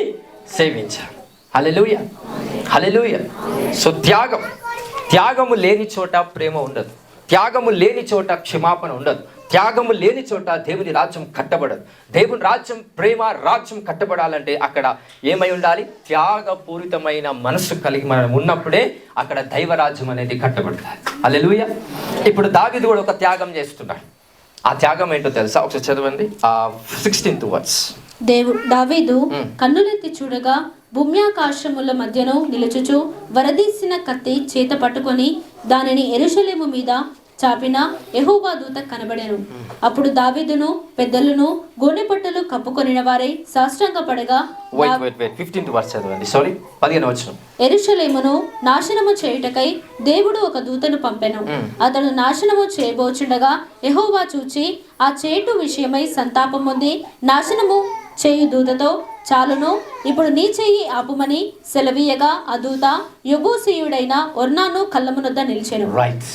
A: సేవించాలి. హల్లెలూయా, హల్లెలూయా. సో త్యాగము లేని చోట ప్రేమ ఉండదు. త్యాగము లేని చోట క్షమాపణ ఉండదు. త్యాగము లేని చోట దేవుని రాజ్యం కట్టబడదు. దేవుని రాజ్యం, ప్రేమ రాజ్యం కట్టబడాలంటే అక్కడ ఏమై ఉండాలి? త్యాగపూరితమైన మనస్సు కలిగి మనం ఉన్నప్పుడే అక్కడ దైవరాజ్యం అనేది కట్టబడుతుంది. హల్లెలూయా. ఇప్పుడు దావీదు కూడా ఒక త్యాగం చేస్తున్నాడు. ఆ త్యాగం ఏంటో తెలుసా? ఒకసారి చదవండి 16th వర్స్.
B: దావీదు కన్నులెత్తి చూడగా భూమ్యాకాశముల మధ్యను నిలుచుచు వరదీసిన కత్తి చేత పట్టుకొని దానిని యెరూషలేము మీద చాపిన యెహోవా దూత కనబడెను. అప్పుడు దావీదును పెద్దలను గోనెపట్టలు కప్పుకొనిన వారై సాష్టాంగపడగా
A: 15th వర్స్ చదవండి. సారీ, 15వ వచనం.
B: యెరూషలేమును నాశనము చేయుటకై దేవుడు ఒక దూతను పంపెను. అతడు నాశనము చేయబోచుండగా యెహోవా చూచి ఆ చేటు విషయమై సంతాపం పొంది నాశనము చేయు దూతతో, చాలును, ఇప్పుడు నీ చెయ్యి ఆపుమని సెలవీయగా ఆ దూత యెబూసీయుడైన ఒర్నాను కళ్ళమునొద్ద నిలిచెను.
A: రైట్.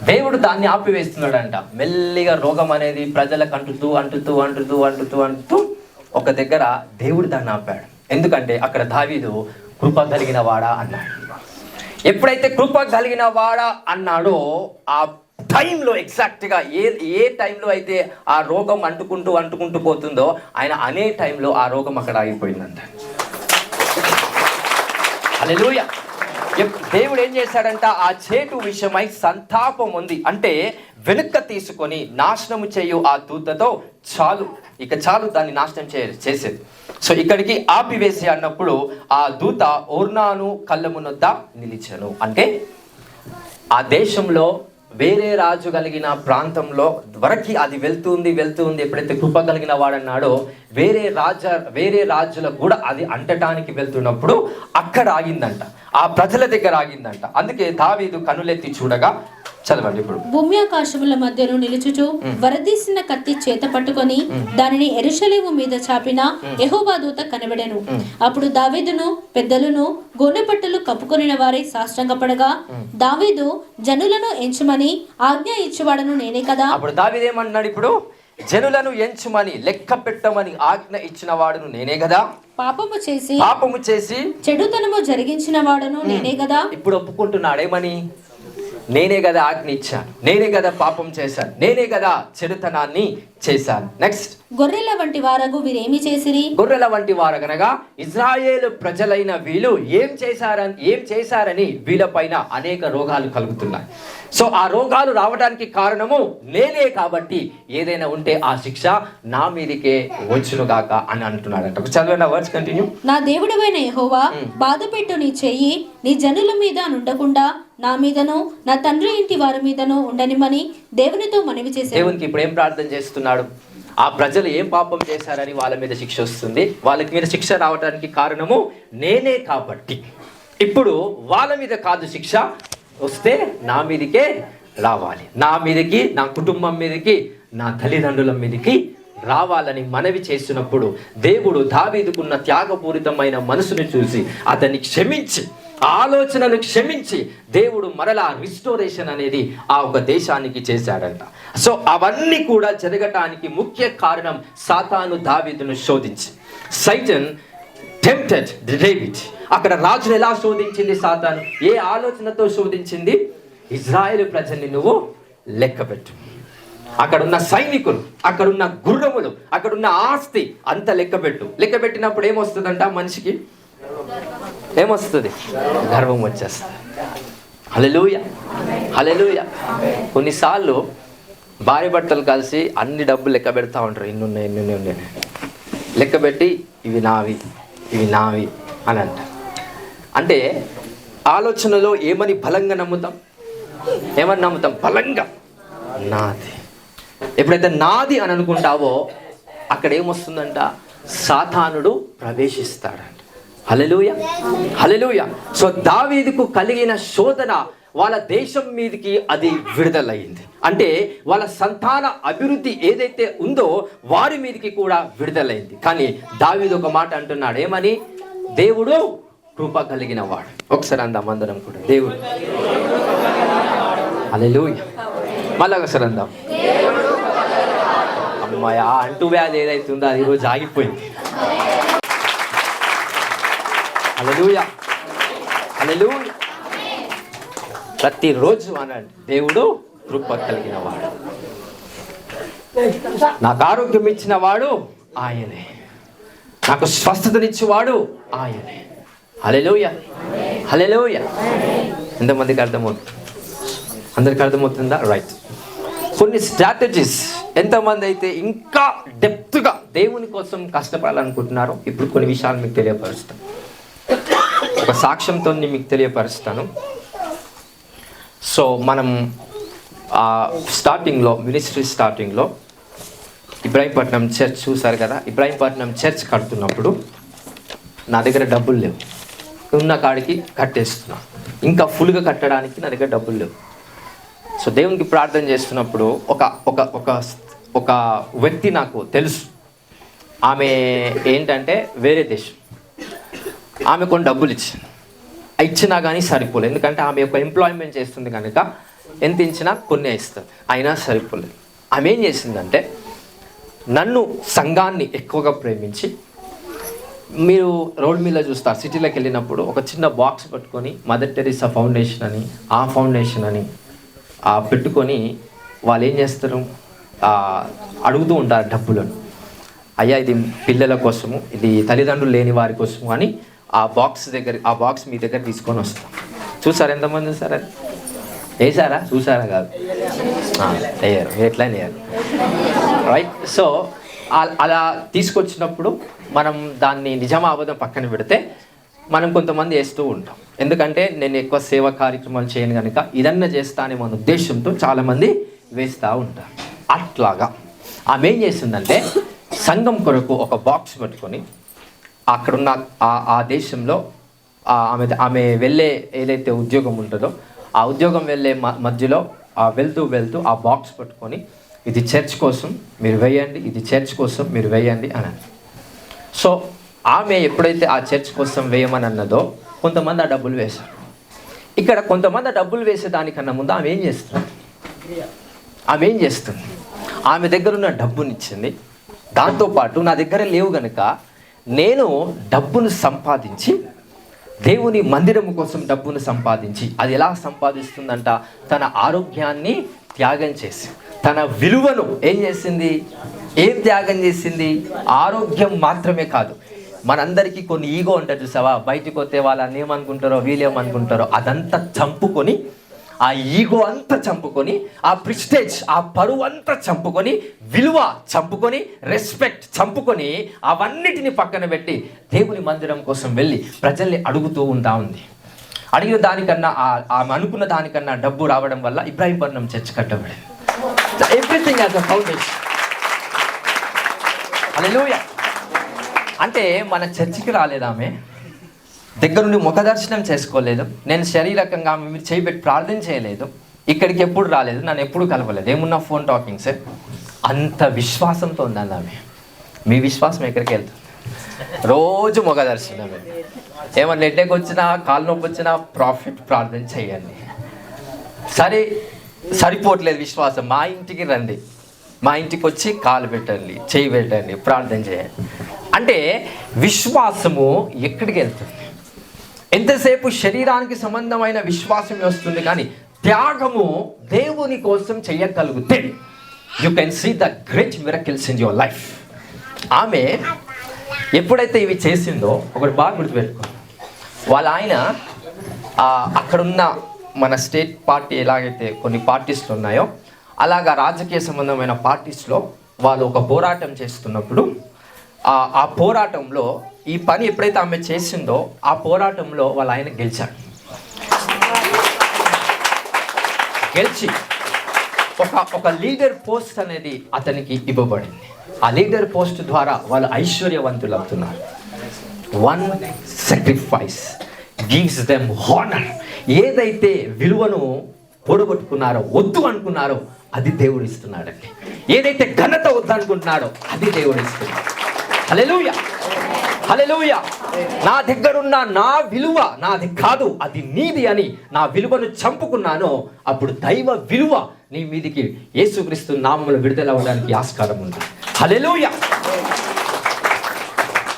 A: దేవుడు దాన్ని ఆపివేస్తున్నాడంట. మెల్లిగా రోగం అనేది ప్రజలకు అంటుతూ ఒక దగ్గర దేవుడు దాన్ని ఆపాడు. ఎందుకంటే అక్కడ దావీదు కృప కలిగిన వాడా అన్నాడు. ఎప్పుడైతే కృప కలిగిన వాడా అన్నాడో ఆ టైంలో ఎగ్జాక్ట్గా ఏ టైంలో అయితే ఆ రోగం అంటుకుంటూ పోతుందో ఆయన అనే టైంలో ఆ రోగం అక్కడ ఆగిపోయిందంట. హల్లెలూయా. దేవుడు ఏం చేశాడంట? ఆ చేటు విషయమై సంతాపం ఉంది అంటే వెనుక తీసుకొని నాశనము చేయు ఆ దూతతో చాలు దాన్ని నాశనం చేసేది. సో ఇక్కడికి ఆపివేసి అన్నప్పుడు ఆ దూత ఓర్నాను కళ్ళమునొద్ద నిలిచెను. అంటే ఆ దేశంలో వేరే రాజు కలిగిన ప్రాంతంలో వరకు అది వెళ్తుంది. ఎప్పుడైతే కృప కలిగిన వాడన్నాడో వేరే రాజులకు కూడా అది అంటటానికి వెళ్తున్నప్పుడు అక్కడ ఆగిందంట, ఆ ప్రజల దగ్గర ఆగిందంట. అందుకే దావీదు కనులెత్తి చూడగా, చదవండి ఇప్పుడు.
B: భూమ్యాకాశముల మధ్యను నిలుచుచు వరదీసిన కత్తి చేత పట్టుకొని దానిని యెరూషలేము మీద చాపిన యెహోవా దూత కనబడెను. అప్పుడు దావీదును పెద్దలను గోనెపట్టలు కప్పుకొనిన వారై సాష్టాంగపడగా, దావీదు జనులను ఎంచుమని ఆజ్ఞ ఇచ్చేవాడను నేనే కదా.
A: అప్పుడు దావీదు ఏమన్నాడు? ఇప్పుడు జనులను ఎంచుమని లెక్క పెట్టమని ఆజ్ఞ ఇచ్చిన వాడును నేనే కదా.
B: పాపము చేసి చెడుతనము జరిగించిన వాడును నేనే కదా.
A: ఇప్పుడు ఒప్పుకుంటున్నాడేమని? నేనే కదా ఆజ్ఞ ఇచ్చాను, నేనే కదా పాపం చేశాను, నేనే కదా చెడుతనాన్ని చేశాను. నెక్స్ట్,
B: గొర్రెల వంటి వారగు వీరేమి చేసిరి?
A: గొర్రెల వంటి వారగనగా ఇజ్రాయేలు ప్రజలైన వీళ్ళు ఏం చేశారని వీళ్ళపైన అనేక రోగాలు కలుగుతున్నాయి. సో ఆ రోగాలు రావడానికి కారణము నేనే కాబట్టి ఏదైనా ఉంటే ఆ శిక్ష నా మీదకే వచ్చునుగాక అని అంటున్నాడంట. చదవండి వర్డ్స్ కంటిన్యూ.
B: నా దేవుడైన యెహోవా బాధపెట్టు నీ చెయ్యి నీ జనుల మీద నుండకుండా నా మీదను నా తండ్రి ఇంటి వారి మీదను ఉండనిమని దేవునితో మనవి చేశాడు.
A: దేవునికి ఇప్పుడు ఏం ప్రార్థన చేస్తున్నాడు? ఆ ప్రజలు ఏం పాపం చేశారని వాళ్ళ మీద శిక్ష వస్తుంది. వాళ్ళకి మీద శిక్ష రావడానికి కారణము నేనే కాబట్టి ఇప్పుడు వాళ్ళ మీద కాదు శిక్ష వస్తే నా మీదకే రావాలి, నా మీదకి, నా కుటుంబం మీదకి, నా తల్లిదండ్రుల మీదకి రావాలని మనవి చేసినప్పుడు దేవుడు దావీదుకున్న త్యాగపూరితమైన మనసుని చూసి అతన్ని క్షమించి ఆలోచనను క్షమించి దేవుడు మరలా రిస్టోరేషన్ అనేది ఆ ఒక దేశానికి చేశాడంట. సో అవన్నీ కూడా జరగటానికి ముఖ్య కారణం సాతాను దావీదును శోధించి. సైటన్ టెంప్టెడ్ డేవిడ్. అక్కడ రాజును ఎలా శోధించింది సాతాను? ఏ ఆలోచనతో శోధించింది? ఇజ్రాయేలు ప్రజల్ని నువ్వు లెక్కపెట్టు, అక్కడున్న సైనికులు, అక్కడున్న గుర్రములు, అక్కడున్న ఆస్తి అంత లెక్కపెట్టు. లెక్కపెట్టినప్పుడు ఏమొస్తుందంట? మనిషికి ఏమొస్తుంది? గర్వం వచ్చేస్తుంది. హల్లెలూయా, హల్లెలూయా. కొన్నిసార్లు భార్య భర్తలు కలిసి అన్ని డబ్బులు లెక్క పెడతా ఉంటారు. ఇన్ని ఉన్నాయి లెక్కపెట్టి ఇవి నావి, ఇవి నావి అని అంటారు. అంటే ఆలోచనలో ఏమని బలంగా నమ్ముతాం? ఏమని నమ్ముతాం? బలంగా నాది. ఎప్పుడైతే నాది అని అనుకుంటావో అక్కడ ఏమొస్తుందంట? సాతానుడు ప్రవేశిస్తాడంట. హల్లెలూయా, హల్లెలూయా. సో దావీదుకు కలిగిన శోధన వాళ్ళ దేశం మీదకి అది విడుదలయ్యింది. అంటే వాళ్ళ సంతాన అభివృద్ధి ఏదైతే ఉందో వారి మీదకి కూడా విడుదలైంది. కానీ దావీదు ఒక మాట అంటున్నాడు, ఏమని? దేవుడు కృప కలిగిన వాడు. ఒకసారి అందాం అందరం కూడా, దేవుడు. హల్లెలూయా. మళ్ళీ ఒకసారి అందాం. అమ్మాయి ఆ అంటూ వ్యాధి ఏదైతుందో అది ఈరోజు ఆగిపోయింది. హల్లెలూయా, హల్లెలూయా. ప్రతిరోజు అనండి, దేవుడు కృప కలిగిన వాడు. నాకు ఆరోగ్యం ఇచ్చిన వాడు ఆయనే, నాకు స్వస్థతనిచ్చేవాడు ఆయనే. హల్లెలూయా, హల్లెలూయా. ఎంతమందికి అర్థమవుతుంది? అందరికి అర్థమవుతుందా? రైట్. కొన్ని స్ట్రాటజీస్ ఎంతమంది అయితే ఇంకా డెప్త్గా దేవుని కోసం కష్టపడాలనుకుంటున్నారో ఇప్పుడు కొన్ని విషయాలు మీకు తెలియపరుస్తాను. ఒక సాక్ష్యంతో మీకు తెలియపరుస్తాను. సో మనం స్టార్టింగ్లో, మినిస్ట్రీ స్టార్టింగ్లో ఇబ్రాహీంపట్నం చర్చ్ చూసారు కదా. ఇబ్రాహీంపట్నం చర్చ్ కడుతున్నప్పుడు నా దగ్గర డబ్బులు లేవు. ఉన్న కాడికి కట్టేస్తున్నా. ఇంకా ఫుల్గా కట్టడానికి నా దగ్గర డబ్బులు లేవు. సో దేవునికి ప్రార్థన చేస్తున్నప్పుడు ఒక ఒక ఒక ఒక వ్యక్తి నాకు తెలుసు. ఆమె ఏంటంటే వేరే దేశం. ఆమె కొన్ని డబ్బులు ఇచ్చినా కానీ సరిపోలేదు. ఎందుకంటే ఆమె ఒక ఎంప్లాయ్మెంట్ చేస్తుంది కనుక ఎంత ఇచ్చినా కొన్ని ఇస్తుంది, అయినా సరిపోలేదు. ఆమె ఏం చేసిందంటే నన్ను, సంఘాన్ని ఎక్కువగా ప్రేమించి, మీరు రోడ్ మీద చూస్తారు సిటీలోకి వెళ్ళినప్పుడు ఒక చిన్న బాక్స్ పట్టుకొని మదర్ టెరిసా ఫౌండేషన్ అని, ఆ ఫౌండేషన్ అని పెట్టుకొని వాళ్ళు ఏం చేస్తారు, అడుగుతూ ఉంటారు డబ్బులను. అయ్యా ఇది పిల్లల కోసము, ఇది తల్లిదండ్రులు లేని వారి కోసము అని ఆ బాక్స్ మీ దగ్గర తీసుకొని వస్తాం. చూసారా ఎంతమంది చూసారా? వేసారా? చూసారా? కాదు, వేయరు. ఎట్లయినా వేయరు. రైట్. సో అలా తీసుకొచ్చినప్పుడు మనం దాన్ని నిజమా అబద్ధం పక్కన పెడితే మనం కొంతమంది వేస్తూ ఉంటాం. ఎందుకంటే నేను ఎక్కువ సేవా కార్యక్రమాలు చేయను కనుక ఇదన్నా చేస్తానే మన ఉద్దేశంతో చాలామంది వేస్తూ ఉంటారు. అట్లాగా ఆమె ఏం చేస్తుందంటే సంఘం కొరకు ఒక బాక్స్ పెట్టుకొని అక్కడున్న ఆ దేశంలో ఆమె వెళ్ళే ఏదైతే ఉద్యోగం ఉంటుందో ఆ ఉద్యోగం వెళ్ళే మధ్యలో వెళ్తూ ఆ బాక్స్ పట్టుకొని ఇది చర్చ్ కోసం మీరు వేయండి, ఇది చర్చ్ కోసం మీరు వేయండి అని. సో ఆమె ఎప్పుడైతే ఆ చర్చ్ కోసం వేయమని అన్నదో కొంతమంది ఆ డబ్బులు వేశారు. ఇక్కడ కొంతమంది ఆ డబ్బులు వేసేదానికన్నా ముందు ఆమె ఏం చేస్తుంది? ఆమె దగ్గర ఉన్న డబ్బునిచ్చింది. దాంతోపాటు నా దగ్గర లేవు కనుక నేను డబ్బును సంపాదించి, దేవుని మందిరము కోసం డబ్బును సంపాదించి, అది ఎలా సంపాదిస్తుందంట? తన ఆరోగ్యాన్ని త్యాగం చేసి, తన విలువను ఏం చేసింది? ఏం త్యాగం చేసింది? ఆరోగ్యం మాత్రమే కాదు, మనందరికీ కొన్ని ఈగో ఉంటుంది చూసావా, బయటకు వస్తే వాళ్ళని ఏమనుకుంటారో వీళ్ళేమనుకుంటారో అదంతా చంపుకొని, ఆ ఈగో అంతా చంపుకొని, ఆ ప్రిస్టేజ్, ఆ పరువు అంతా చంపుకొని, విలువ చంపుకొని, రెస్పెక్ట్ చంపుకొని, అవన్నిటిని పక్కన పెట్టి దేవుని మందిరం కోసం వెళ్ళి ప్రజల్ని అడుగుతూ ఉంటా ఉంది. అడిగిన దానికన్నా, ఆమె అనుకున్న దానికన్నా డబ్బు రావడం వల్ల ఇబ్రాహీంపట్నం చర్చ్ కట్టబడింది. Everything as a foundation. హల్లెలూయా. అంటే మన చర్చికి రాలేదు, ఆమె దగ్గరుండి ముఖ దర్శనం చేసుకోలేదు, నేను శారీరకంగా మీరు చేయబెట్టి ప్రార్థన చేయలేదు, ఇక్కడికి ఎప్పుడు రాలేదు, నన్ను ఎప్పుడు కలవలేదు, ఏమున్నా ఫోన్ టాకింగ్ సార్. అంత విశ్వాసంతో ఉందండి ఆమె. మీ విశ్వాసం ఎక్కడికి వెళ్తుంది? రోజు మొగ దర్శనమే. ఏమన్నా హెడ్ఏక్ వచ్చినా, కాలు నొప్పి వచ్చినా ప్రాఫిట్ ప్రార్థన చేయండి. సరిపోవట్లేదు విశ్వాసం, మా ఇంటికి రండి, మా ఇంటికి వచ్చి కాలు పెట్టండి, చేయి పెట్టండి, ప్రార్థన చేయండి. అంటే విశ్వాసము ఎక్కడికి వెళ్తుంది? ఎంతసేపు శరీరానికి సంబంధమైన విశ్వాసమే వస్తుంది, కానీ త్యాగము దేవుని కోసం చేయగలిగితే you can see the great miracles in your life. ఆమె ఎప్పుడైతే ఇవి చేసిందో ఒకటి బాగా గుర్తుపెట్టుకో, వాళ్ళ ఆయన అక్కడున్న మన స్టేట్ పార్టీ ఎలాగైతే కొన్ని పార్టీస్లు ఉన్నాయో అలాగా రాజకీయ సంబంధమైన పార్టీస్లో వాళ్ళు ఒక పోరాటం చేస్తున్నప్పుడు ఆ పోరాటంలో ఈ పని ఎప్పుడైతే ఆమె చేసిందో ఆ పోరాటంలో వాళ్ళ ఆయన గెలిచాడు. గెలిచి ఒక లీడర్ పోస్ట్ అనేది అతనికి ఇవ్వబడింది. ఆ లీడర్ పోస్ట్ ద్వారా వాళ్ళు ఐశ్వర్యవంతులు అవుతున్నారు. One sacrifice gives them honour. ఏదైతే విలువను పొడగొట్టుకున్నారో, వద్దు అనుకున్నారో అది దేవుడు ఇస్తున్నాడండి. ఏదైతే ఘనత వద్దు అనుకుంటున్నారో అది దేవుడు ఇస్తున్నాడు. హల్లెలూయా, హల్లెలూయా. నా దగ్గరున్న నా విలువ నాది కాదు, అది నీది అని నా విలువను చంపుకున్నానో అప్పుడు దైవ విలువ నీ మీదికి యేసుక్రీస్తు నామములో విడుదల అవ్వడానికి ఆస్కారం ఉంది. హల్లెలూయా.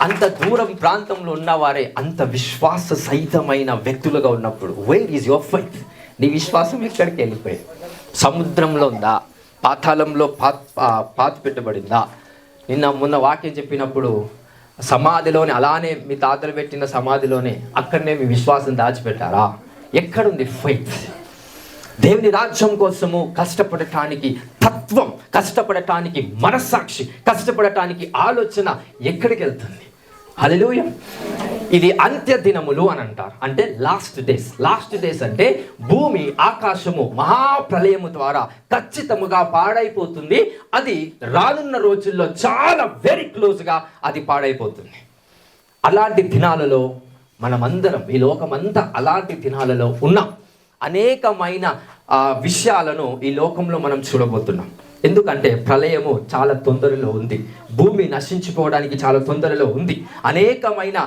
A: అంత దూరం ప్రాంతంలో ఉన్నవారే అంత విశ్వాస సహితమైన వ్యక్తులుగా ఉన్నప్పుడు వేర్ ఈజ్ యువర్ ఫెయిత్? నీ విశ్వాసం ఎక్కడికి వెళ్ళిపోయింది? సముద్రంలో ఉందా? పాతాళంలో పాతి పెట్టబడిందా? మొన్న వాక్యం చెప్పినప్పుడు సమాధిలోనే, అలానే మీ తాతలు పెట్టిన సమాధిలోనే అక్కడనే మీ విశ్వాసం దాచిపెట్టారా? ఎక్కడుంది ఫెయిత్? దేవుని రాజ్యం కోసము కష్టపడటానికి తత్వం, కష్టపడటానికి మనస్సాక్షి, కష్టపడటానికి ఆలోచన ఎక్కడికి వెళ్తుంది? హల్లెలూయా. ఇది అంత్య దినములు అని అంటారు. అంటే లాస్ట్ డేస్. లాస్ట్ డేస్ అంటే భూమి ఆకాశము మహాప్రలయము ద్వారా ఖచ్చితముగా పాడైపోతుంది. అది రానున్న రోజుల్లో చాలా వెరీ క్లోజ్గా అది పాడైపోతుంది. అలాంటి దినాలలో మనమందరం, ఈ లోకమంతా అలాంటి దినాలలో ఉన్నాం. అనేకమైన విషయాలను ఈ లోకంలో మనం చూడబోతున్నాం. ఎందుకంటే ప్రళయము చాలా తొందరలో ఉంది, భూమి నశించిపోవడానికి చాలా తొందరలో ఉంది. అనేకమైన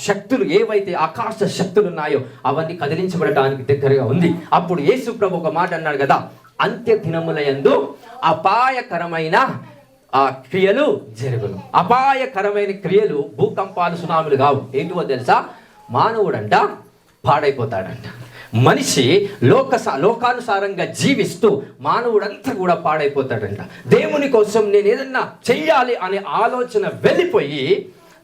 A: శక్తులు, ఏవైతే ఆకాశ శక్తులు ఉన్నాయో అవన్నీ కదిలించబడటానికి దగ్గరగా ఉంది. అప్పుడు యేసు ప్రభు ఒక మాట అన్నాడు కదా, అంత్య దినములయందు అపాయకరమైన క్రియలు జరుగును. అపాయకరమైన క్రియలు భూకంపాలు, సునాములు కావు. ఏంటివో తెలుసా? మానవుడంట పాడైపోతాడంట. మనిషి లోకానుసారంగా జీవిస్తూ మానవుడంతా కూడా పాడైపోతాడంట. దేవుని కోసం నేను ఏదన్నా చెయ్యాలి అనే ఆలోచన వెళ్ళిపోయి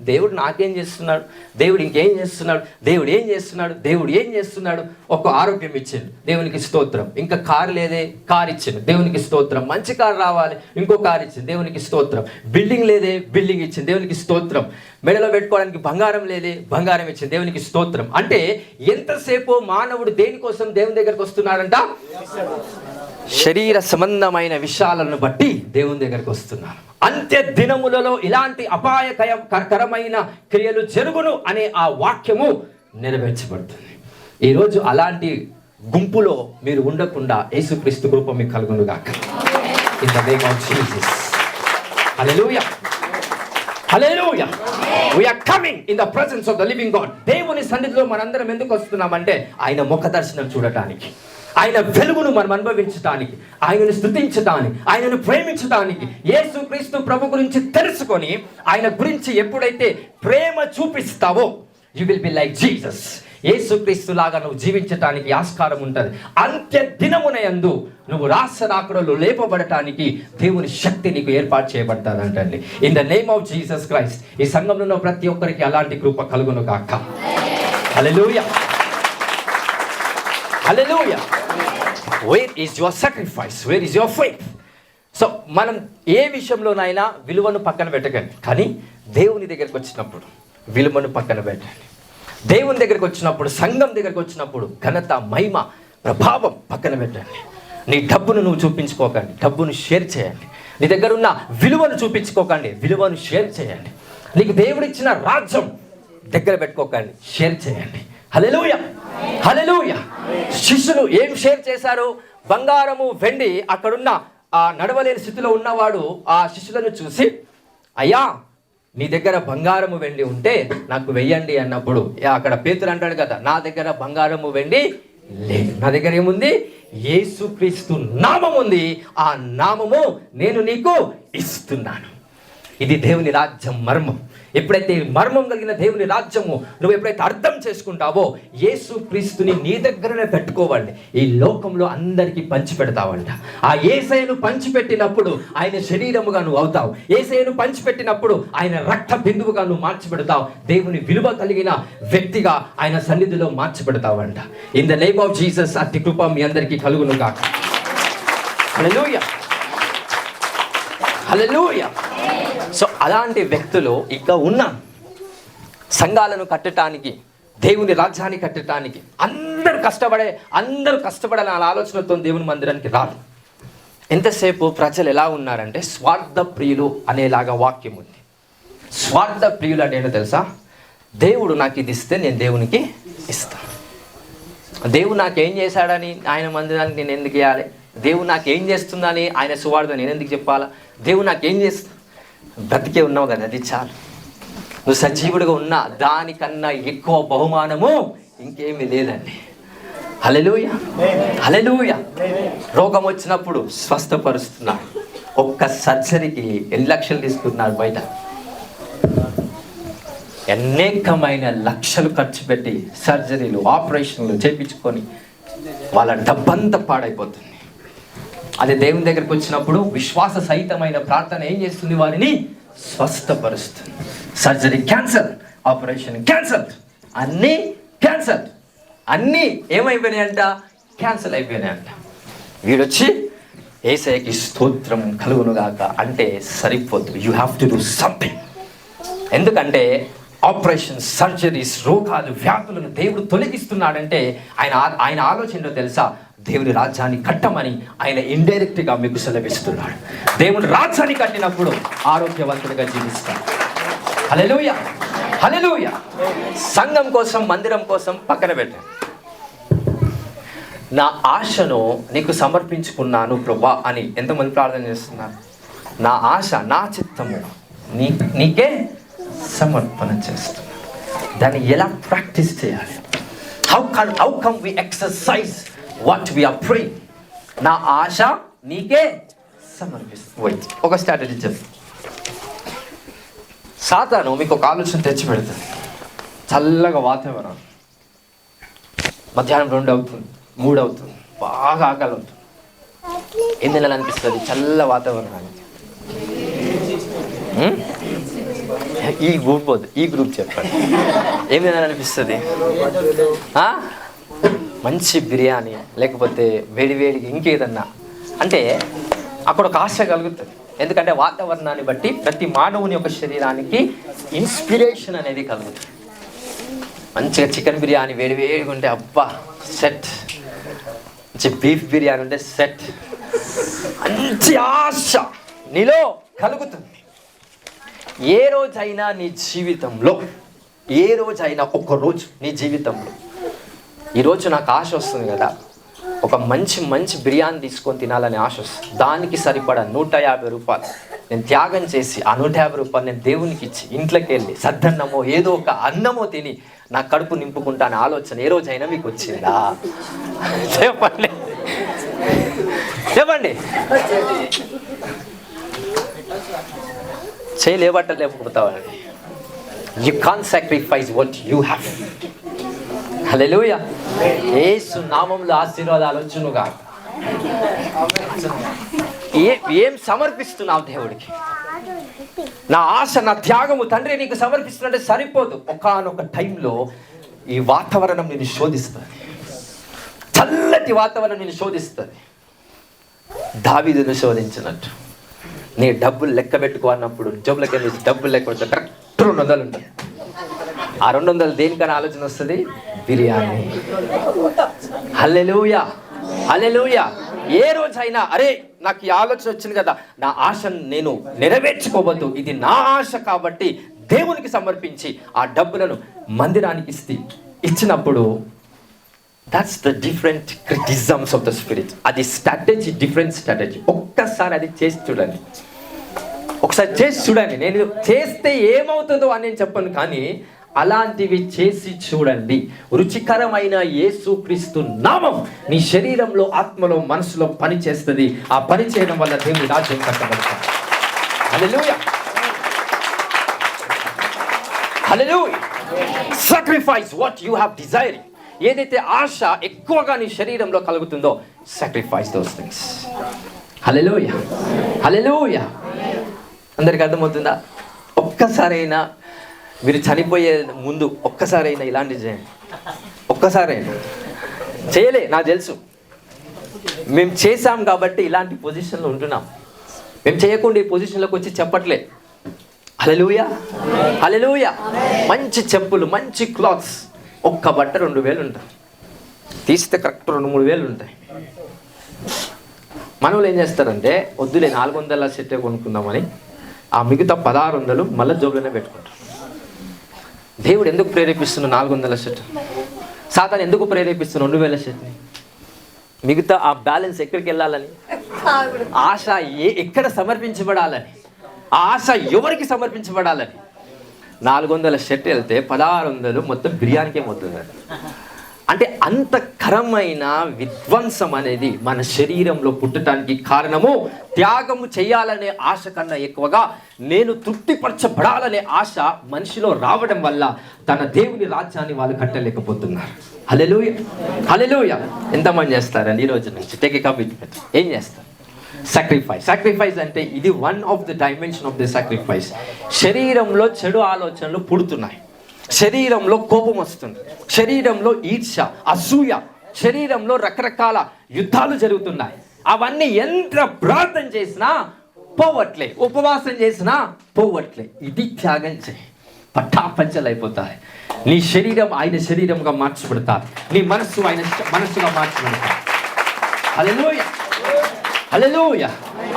A: దేవుడు నాకేం చేస్తున్నాడు, దేవుడు ఇంకేం చేస్తున్నాడు, దేవుడు ఏం చేస్తున్నాడు, దేవుడు ఏం చేస్తున్నాడు. ఒక ఆరోగ్యం ఇచ్చిండు, దేవునికి స్తోత్రం. ఇంకా కారు లేదే, కారు ఇచ్చిండు, దేవునికి స్తోత్రం. మంచి కారు రావాలి, ఇంకో కారు ఇచ్చింది, దేవునికి స్తోత్రం. బిల్డింగ్ లేదే, బిల్డింగ్ ఇచ్చింది, దేవునికి స్తోత్రం. మెడలో పెట్టుకోవడానికి బంగారం లేదే, బంగారం ఇచ్చింది, దేవునికి స్తోత్రం. అంటే ఎంతసేపు మానవుడు దేనికోసం దేవుని దగ్గరకు వస్తున్నాడంట? శరీర సంబంధమైన విషయాలను బట్టి దేవుని దగ్గరకు వస్తున్నారు. అంత్య దినములలో ఇలాంటి అపాయకరమైన క్రియలు జరుగును అనే ఆ వాక్యము నెరవేర్చబడుతుంది. ఈరోజు అలాంటి గుంపులో మీరు ఉండకుండా యేసుక్రీస్తు కృప మీకు కలుగును గాక. In the name of Jesus. Hallelujah, hallelujah. We are coming in the presence of the living God. దేవుని సన్నిధిలో మనందరం ఎందుకు వస్తున్నామంటే ఆయన ముఖ దర్శనం చూడటానికి, ఆయన వెలుగును మనం అనుభవించడానికి, ఆయనను స్తుతించడానికి, ఆయనను ప్రేమించడానికి, యేసుక్రీస్తు ప్రభు గురించి తెలుసుకొని ఆయన గురించి ఎప్పుడైతే ప్రేమ చూపిస్తావో you will be like Jesus. Yesu Kristu లాగా నువ్వు జీవించటానికి ఆస్కారం ఉంటుంది. అంత్య దినమునందు నువ్వు రాకడలో లేపబడటానికి దేవుని శక్తి నీకు ఏర్పాటు చేయబడతాదంటండి. In the name of Jesus Christ. ఈ సంఘంలో ప్రతి ఒక్కరికి అలాంటి కృప కలుగును గాక. హల్లెలూయా, హల్లెలూయా. Where is your sacrifice? Where is your faith? So మనం ఏ విషయంలోనైనా విలువను పక్కన పెట్టకండి, కానీ దేవుని దగ్గరికి వచ్చినప్పుడు విలువను పక్కన పెట్టండి. దేవుని దగ్గరికి వచ్చినప్పుడు, సంఘం దగ్గరికి వచ్చినప్పుడు ఘనత, మహిమ, ప్రభావం పక్కన పెట్టండి. నీ డబ్బును నువ్వు చూపించుకోకండి, డబ్బును షేర్ చేయండి. నీ దగ్గర ఉన్న విలువను చూపించుకోకండి, విలువను షేర్ చేయండి. నీకు దేవుడిచ్చిన రాజ్యం దగ్గర పెట్టుకోకండి, షేర్ చేయండి. హల్లెలూయా, హల్లెలూయా. శిష్యులు ఏం షేర్ చేశారు? బంగారము, వెండి. అక్కడున్న ఆ నడవలేని స్థితిలో ఉన్నవాడు ఆ శిష్యులను చూసి, అయ్యా నీ దగ్గర బంగారము వెండి ఉంటే నాకు వెయ్యండి అన్నప్పుడు అక్కడ పేతురు అంటాడు కదా, నా దగ్గర బంగారము వెండి లేదు, నా దగ్గర ఏముంది? యేసుక్రీస్తు నామం ఉంది, ఆ నామము నేను నీకు ఇస్తున్నాను. ఇది దేవుని రాజ్యం మర్మం. ఎప్పుడైతే మర్మం కలిగిన దేవుని రాజ్యము నువ్వు ఎప్పుడైతే అర్థం చేసుకుంటావో, యేసుక్రీస్తుని నీ దగ్గరనే పెట్టుకోవాలి, ఈ లోకంలో అందరికీ పంచిపెడతావంట. ఆ యేసయ్యను పంచిపెట్టినప్పుడు ఆయన శరీరముగా నువ్వు అవుతావు. యేసయ్యను పంచిపెట్టినప్పుడు ఆయన రక్త బిందువుగా నువ్వు మార్చిపెడతావు. దేవుని విలువ కలిగిన వ్యక్తిగా ఆయన సన్నిధిలో మార్చిపెడతావంట. In the name of Jesus అట్టి కృప మీ అందరికీ కలుగును గాక. హల్లెలూయా, హల్లెలూయా. సో అలాంటి వ్యక్తులు ఇక ఉన్న సంఘాలను కట్టడానికి, దేవుని రాజ్యాన్ని కట్టడానికి అందరూ కష్టపడాలని అలా ఆలోచనతో దేవుని మందిరానికి రారు. ఎంతసేపు ప్రజలు ఎలా ఉన్నారంటే స్వార్థ ప్రియులు అనేలాగా వాక్యం ఉంది. స్వార్థ ప్రియులు అంటే ఏంటో తెలుసా? దేవుడు నాకు ఇది ఇస్తే నేను దేవునికి ఇస్తాను. దేవుడు నాకేం చేశాడని ఆయన మందిరానికి నేను ఎందుకు ఇవ్వాలి? దేవుడు నాకేం చేస్తుందని ఆయన సువార్త నేను ఎందుకు చెప్పాలా? దేవుడు నాకేం చేస్తా? బ్రతికే ఉన్నావు కదా, అది చాలు. నువ్వు సజీవుడిగా ఉన్నా దానికన్నా ఎక్కువ బహుమానము ఇంకేమీ లేదండి. హల్లెలూయా, హల్లెలూయా. రోగం వచ్చినప్పుడు స్వస్థపరుస్తున్నాడు. ఒక్క సర్జరీకి ఎన్ని లక్షలు తీసుకున్నారు బయట? అనేకమైన లక్షలు ఖర్చు పెట్టి సర్జరీలు, ఆపరేషన్లు చేయించుకొని వాళ్ళ డబ్బంతా పాడైపోతుంది. అదే దేవుని దగ్గరికి వచ్చినప్పుడు విశ్వాస సహితమైన ప్రార్థన ఏం చేస్తుంది? వారిని స్వస్థపరుస్తుంది. సర్జరీ క్యాన్సల్, ఆపరేషన్ క్యాన్సల్, అన్నీ క్యాన్సల్. అన్నీ ఏమైపోయినాయంట? క్యాన్సల్ అయిపోయినాయంట. వీడొచ్చి యేసయ్యకి స్తోత్రం కలుగునుగాక అంటే సరిపోదు. You have to do something. ఎందుకంటే ఆపరేషన్, సర్జరీస్, రోగాలు, వ్యాధులను దేవుడు తొలగిస్తున్నాడంటే ఆయన ఆలోచనలో తెలుసా? దేవుని రాజ్యాన్ని కట్టమని ఆయన ఇండైరెక్ట్గా మీకు సెలవిస్తున్నాడు. దేవుని రాజ్యాన్ని కట్టినప్పుడు ఆరోగ్యవంతుడిగా జీవిస్తాడు. హల్లెలూయా, హల్లెలూయా. సంఘం కోసం, మందిరం కోసం పక్కన పెట్టండి. నా ఆశను నీకు సమర్పించుకున్నాను ప్రభువా అని ఎంతమంది ప్రార్థన చేస్తున్నారు? నా ఆశ, నా చిత్తము నీకే సమర్పణ చేస్తున్నాను. దాన్ని ఎలా ప్రాక్టీస్ చేయాలి? How come we exercise what we are praying? నా ఆశ నీకే సమర్పిస్తుంది. ఒక స్ట్రాటజీ చెప్తాను. సాతాను మీకు ఒక ఆలోచన తెచ్చి పెడుతుంది. చల్లగా వాతావరణం, మధ్యాహ్నం 2 అవుతుంది, 3 అవుతుంది, బాగా ఆకలి అవుతుంది. ఏం తినాలనిపిస్తుంది? చల్ల వాతావరణానికి. ఈ గ్రూప్ వద్దు, ఈ గ్రూప్ చెప్పండి. ఏం తినాలనిపిస్తుంది? మంచి బిర్యానీ, లేకపోతే వేడివేడికి ఇంకేదన్నా అంటే అక్కడ ఒక ఆశ కలుగుతుంది. ఎందుకంటే వాతావరణాన్ని బట్టి ప్రతి మానవుని యొక్క శరీరానికి ఇన్స్పిరేషన్ అనేది కలుగుతుంది. మంచిగా చికెన్ బిర్యానీ వేడివేడిగా ఉంటే అబ్బా సెట్, మంచి బీఫ్ బిర్యానీ ఉంటే సెట్, మంచి ఆశ నీలో కలుగుతుంది. ఏ రోజైనా నీ జీవితంలో, ఏ రోజైనా ఒక్కరోజు నీ జీవితంలో, ఈరోజు నాకు ఆశ వస్తుంది కదా, ఒక మంచి బిర్యానీ తీసుకొని తినాలని ఆశ వస్తుంది. దానికి సరిపడా 150 రూపాయలు నేను త్యాగం చేసి ఆ 150 రూపాయలు నేను దేవునికి ఇచ్చి ఇంట్లోకి వెళ్ళి సద్దన్నమో ఏదో ఒక అన్నమో తిని నా కడుపు నింపుకుంటానే ఆలోచన ఏ రోజైనా మీకు వచ్చిందా? చెప్పండి, చెప్పండి. చేయలేబట్టలు లేకపోతావండి. You can't sacrifice what you have. హల్లెలూయా. యేసు నామములో ఆశీర్వాదాలు వచ్చునుగా. ఏం సమర్పిస్తున్నావు దేవుడికి? నా ఆశ, నా త్యాగము తండ్రి నీకు సమర్పిస్తున్నట్టే సరిపోదు. ఒకానొక టైంలో ఈ వాతావరణం నిన్ను శోధిస్తుంది. చల్లటి వాతావరణం నిన్ను శోధిస్తుంది. దావీదును శోధించినట్టు నీ డబ్బులు లెక్క పెట్టుకో అన్నప్పుడు జబ్బులకి వెళ్ళి డబ్బులు లెక్క పెడితే కరెక్ట్ 200 ఉంటుంది. ఆ 200 దేనికని ఆలోచన వస్తుంది? బిర్యానీ. హల్లెలూయా, హల్లెలూయా. ఏ రోజైనా అరే నాకు ఈ ఆలోచన వచ్చింది కదా, నా ఆశను నేను నెరవేర్చుకోవద్దు, ఇది నా ఆశ కాబట్టి దేవునికి సమర్పించి ఆ డబ్బులను మందిరానికి ఇచ్చినప్పుడు that's the different criticisms of the spirit. అది స్ట్రాటజీ, డిఫరెంట్ స్ట్రాటజీ. ఒక్కసారి అది చేసి చూడండి. ఒకసారి చేసి చూడండి. నేను చేస్తే ఏమవుతుందో అని నేను చెప్పను, కానీ అలాంటివి చేసి చూడండి. రుచికరమైన యేసుక్రీస్తు నామం నీ శరీరంలో, ఆత్మలో, మనసులో పని చేస్తుంది. ఆ పని చేయడం వల్ల దేవుని రాజ్యం కట్టబడతాం. హల్లెలూయా, హల్లెలూయా. Sacrifice what you have desiring. ఏదైతే ఆశ ఎక్కువగా నీ శరీరంలో కలుగుతుందో, సాక్రిఫైస్ దోస్ థింగ్స్. హల్లెలూయా, హల్లెలూయా. అందరికి అర్థమవుతుందా? ఒక్కసారైనా మీరు చనిపోయే ముందు ఒక్కసారైనా ఇలాంటివి చేయండి. ఒక్కసారైనా చేయలే, నాకు తెలుసు. మేము చేసాం కాబట్టి ఇలాంటి పొజిషన్లో ఉంటున్నాం. మేము చేయకుండా ఈ పొజిషన్లోకి వచ్చి చెప్పట్లే. హల్లెలూయా, హల్లెలూయా. మంచి చెప్పులు, మంచి క్లాత్స్, ఒక్క బట్ట 2,000 ఉంటాయి. తీస్తే కరెక్ట్ 2-3 ఉంటాయి. మనోళ్ళు ఏం చేస్తారంటే, వద్దులే 400 సెట్టే కొనుక్కుందామని ఆ మిగతా 1600 మళ్ళీ జోబులోనే పెట్టుకుంటారు. దేవుడు ఎందుకు ప్రేరేపిస్తున్న 400 సెట్? సాతాను ఎందుకు ప్రేరేపిస్తున్న 2,000 సెట్ని? మిగతా ఆ బ్యాలెన్స్ ఎక్కడికి వెళ్ళాలని, ఆశ ఎక్కడ సమర్పించబడాలని, ఆ ఆశ ఎవరికి సమర్పించబడాలని. 400 సెట్ వెళ్తే 1600 మొత్తం బిర్యానీకే పోతుంది. అంటే అంత కరమైన విధ్వంసం అనేది మన శరీరంలో పుట్టడానికి కారణము త్యాగము చేయాలనే ఆశ కన్నా ఎక్కువగా నేను తృప్తిపరచబడాలనే ఆశ మనిషిలో రావడం వల్ల తన దేవుని రాజ్యాన్ని వాళ్ళు కట్టలేకపోతున్నారు. హల్లెలూయా, హల్లెలూయా. ఎంతమంది చేస్తారండి ఈ రోజు నుంచి? Take a commitment. ఏం చేస్తారు? సాక్రిఫైస్. సాక్రిఫైస్ అంటే ఇది one of the dimension of the sacrifice. శరీరంలో చెడు ఆలోచనలు పుడుతున్నాయి, శరీరంలో కోపం వస్తుంది, శరీరంలో ఈర్ష్య, అసూయ, శరీరంలో రకరకాల యుద్ధాలు జరుగుతున్నాయి. అవన్నీ ఎంత ప్రార్థన చేసినా పోవట్లే, ఉపవాసం చేసినా పోవట్లే. ఇది త్యాగం చేయి, పట్టాపంచలైపోతాయి. నీ శరీరం ఆయన శరీరంగా మార్చబడతారు, నీ మనస్సు ఆయన మనస్సుగా మార్చబడతారు. హల్లెలూయా, హల్లెలూయా.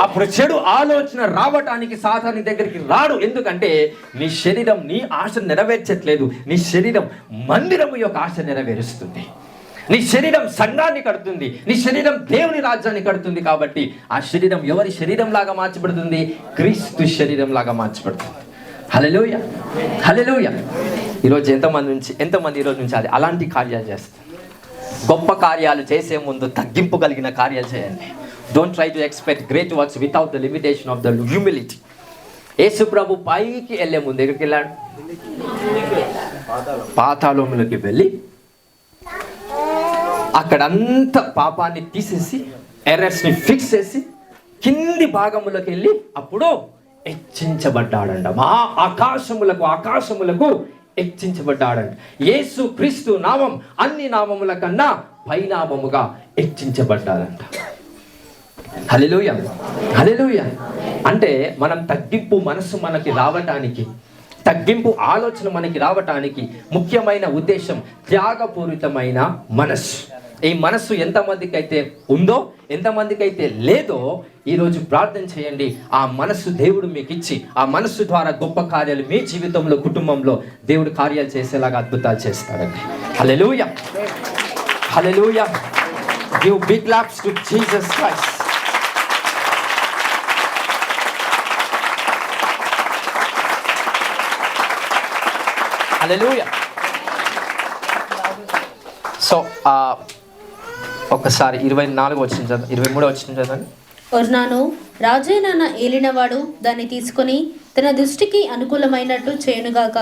A: అప్పుడు చెడు ఆలోచన రావటానికి సాతాను దగ్గరికి రాడు. ఎందుకంటే నీ శరీరం నీ ఆశ నెరవేర్చట్లేదు, నీ శరీరం మందిరము యొక్క ఆశ నెరవేరుస్తుంది. నీ శరీరం సంఘాన్ని కడుతుంది, నీ శరీరం దేవుని రాజ్యాన్ని కడుతుంది. కాబట్టి ఆ శరీరం ఎవరి శరీరం లాగా మార్చబడుతుంది? క్రీస్తు శరీరం లాగా మార్చబడుతుంది. హల్లెలూయా, హల్లెలూయా. ఈరోజు ఎంతమంది ఈరోజు నుంచి అది అలాంటి కార్యాలు చేస్తారు? గొప్ప కార్యాలు చేసే ముందు తగ్గింపు కలిగిన కార్యాలు చేయండి. Don't try to expect great works without the limitation of the humility. యేసు ప్రభు పైకి వెళ్ళే ముందు ఎక్కడికి వెళ్ళాడు? పాతాళంలోకి వెళ్ళి అక్కడంతా పాపాన్ని తీసేసి, ఎర్రర్స్ని ఫిక్స్ చేసి, కింది భాగములకు వెళ్ళి అప్పుడు హెచ్చించబడ్డాడంట. మా ఆకాశములకు హెచ్చించబడ్డాడంట. యేసు క్రీస్తు నామం అన్ని నామముల కన్నా పైనామముగా హెచ్చించబడ్డాడంట. హల్లెలూయా, హల్లెలూయా. అంటే మనం తగ్గింపు మనసు మనకి రావటానికి, తగ్గింపు ఆలోచన మనకి రావటానికి ముఖ్యమైన ఉద్దేశం త్యాగపూరితమైన మనస్సు. ఈ మనస్సు ఎంతమందికి అయితే ఉందో, ఎంతమందికి అయితే లేదో ఈరోజు ప్రార్థన చేయండి. ఆ మనస్సు దేవుడు మీకు ఇచ్చి, ఆ మనస్సు ద్వారా గొప్ప కార్యాలు మీ జీవితంలో, కుటుంబంలో దేవుడు కార్యాలు చేసేలాగా అద్భుతాలు చేస్తాడండి. హల్లెలూయా, హల్లెలూయా. Give big claps to Jesus Christ. హల్లెలూయా. సో ఒకసారి 24 వచ్చిన చదవండి, 23 వచ్చిన చదవండి.
B: ఒర్నాను రాజైన ఏలినవాడు దాన్ని తీసుకుని తన దృష్టికి అనుకూలమైనట్టు చేయనుగాక.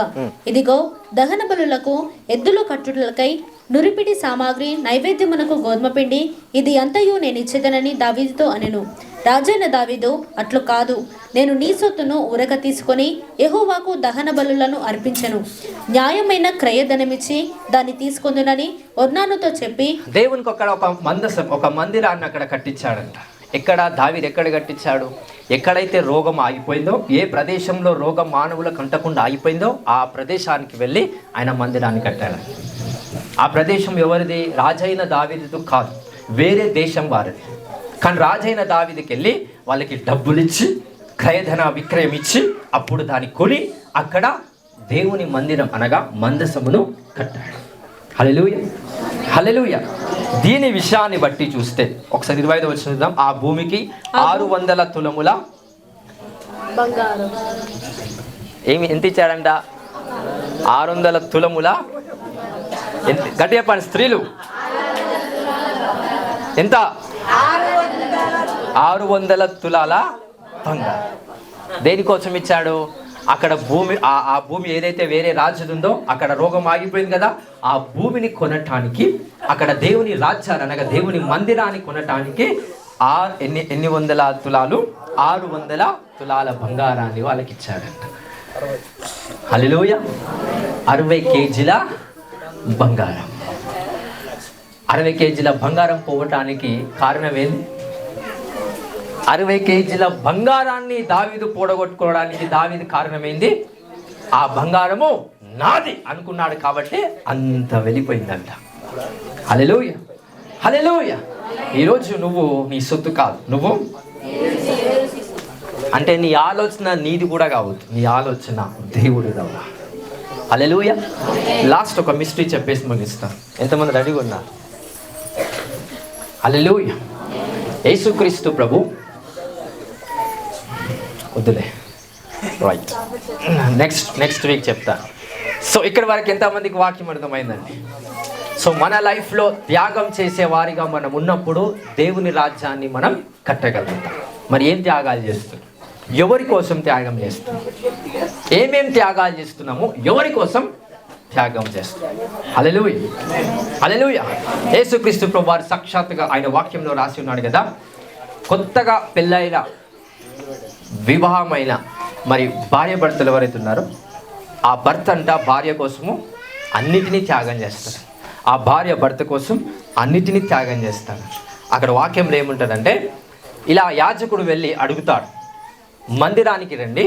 B: ఇదిగో దహన బలులకు, ఎద్దుల కట్టులకై నురిపిడి సామాగ్రి, నైవేద్యమునకు గోధుమ పిండి, ఇది అంతయు నేను ఇచ్చేదనని దావీదుతో అనెను. రాజైన దావీదు, అట్లు కాదు, నేను నీ సొత్తును ఊరక తీసుకొని యెహోవాకు దహన బలులను అర్పించెను. న్యాయమైన క్రయధనమిచ్చి దాన్ని తీసుకుందునని ఒర్నానుతో చెప్పి
A: దేవునికి ఒక మందిరాన్ని అక్కడ కట్టించాడంట. ఎక్కడ? దావీదు ఎక్కడ కట్టించాడు? ఎక్కడైతే రోగం ఆగిపోయిందో, ఏ ప్రదేశంలో రోగం మానవులకు అంటకుండా ఆగిపోయిందో ఆ ప్రదేశానికి వెళ్ళి ఆయన మందిరాన్ని కట్టాడు. ఆ ప్రదేశం ఎవరిది? రాజైన దావీదుతో కాదు, వేరే దేశం వారిది. కానీ రాజైన దావీదుకి వెళ్ళి వాళ్ళకి డబ్బులు ఇచ్చి, క్రయధన విక్రయం ఇచ్చి, అప్పుడు దాన్ని కొని అక్కడ దేవుని మందిరం అనగా మందసమును కట్టాడు. హల్లెలూయా, హల్లెలూయా. దీని విషయాన్ని బట్టి చూస్తే ఒకసారి 25 వచనం చూద్దాం. ఆ భూమికి 600 తులముల ఎంత ఇచ్చాడంట? 600 తులముల. గట్టి చెప్పండి స్త్రీలు. ఎంత? 600 తులాల బంగారం. దేనికోసం ఇచ్చాడు? అక్కడ భూమి, ఆ భూమి ఏదైతే వేరే రాజుది ఉందో అక్కడ రోగం ఆగిపోయింది కదా, ఆ భూమిని కొనటానికి, అక్కడ దేవుని రాజ్యాన్ని అనగా దేవుని మందిరాన్ని కొనటానికి ఎన్ని వందల తులాలు? 600 తులాల బంగారాన్ని వాళ్ళకి ఇచ్చాడంట. హల్లెలూయా. 60 కేజీల బంగారం. 60 కేజీల బంగారం పోవటానికి కారణం ఏంది? 60 కేజీల బంగారాన్ని దావీదు పోడగొట్టుకోవడానికి దావీదు కారణమైంది ఆ బంగారము నాది అనుకున్నాడు కాబట్టి అంత వెళ్ళిపోయిందంట. హల్లెలూయా, హల్లెలూయా. ఈరోజు నువ్వు నీ సొత్తు కాదు, నువ్వు అంటే నీ ఆలోచన నీది కూడా కావద్దు, నీ ఆలోచన దేవుడు రావు. హల్లెలూయా. లాస్ట్ ఒక మిస్టరీ చెప్పేసి ముగిస్తాను. ఎంతమంది రెడీగా ఉన్నారు? హల్లెలూయా. యేసుక్రీస్తు ప్రభు వద్దులే, రైట్, నెక్స్ట్ వీక్ చెప్తాను. సో ఇక్కడ వరకు ఎంతమందికి వాక్యం అర్థమైందండి? సో మన లైఫ్లో త్యాగం చేసే వారిగా మనం ఉన్నప్పుడు దేవుని రాజ్యాన్ని మనం కట్టగలుగుతాం. మరి ఏం త్యాగాలు చేస్తున్నాం? ఎవరి కోసం త్యాగం చేస్తున్నాం? ఏమేం త్యాగాలు చేస్తున్నాము? ఎవరి కోసం త్యాగం చేస్తున్నాం? హల్లెలూయా, హల్లెలూయా. యేసుక్రీస్తు ప్రభు వారు సాక్షాత్తుగా ఆయన వాక్యంలో రాసి ఉన్నాడు కదా, కొత్తగా పెళ్ళైన వివాహమైన మరి భార్య భర్తలు ఎవరైతే ఉన్నారో ఆ భర్త అంట భార్య కోసము అన్నిటినీ త్యాగం చేస్తారు, ఆ భార్య భర్త కోసం అన్నిటినీ త్యాగం చేస్తారు. అక్కడ వాక్యంలో ఏముంటుందంటే, ఇలా యాజకుడు వెళ్ళి అడుగుతాడు, మందిరానికి రండి,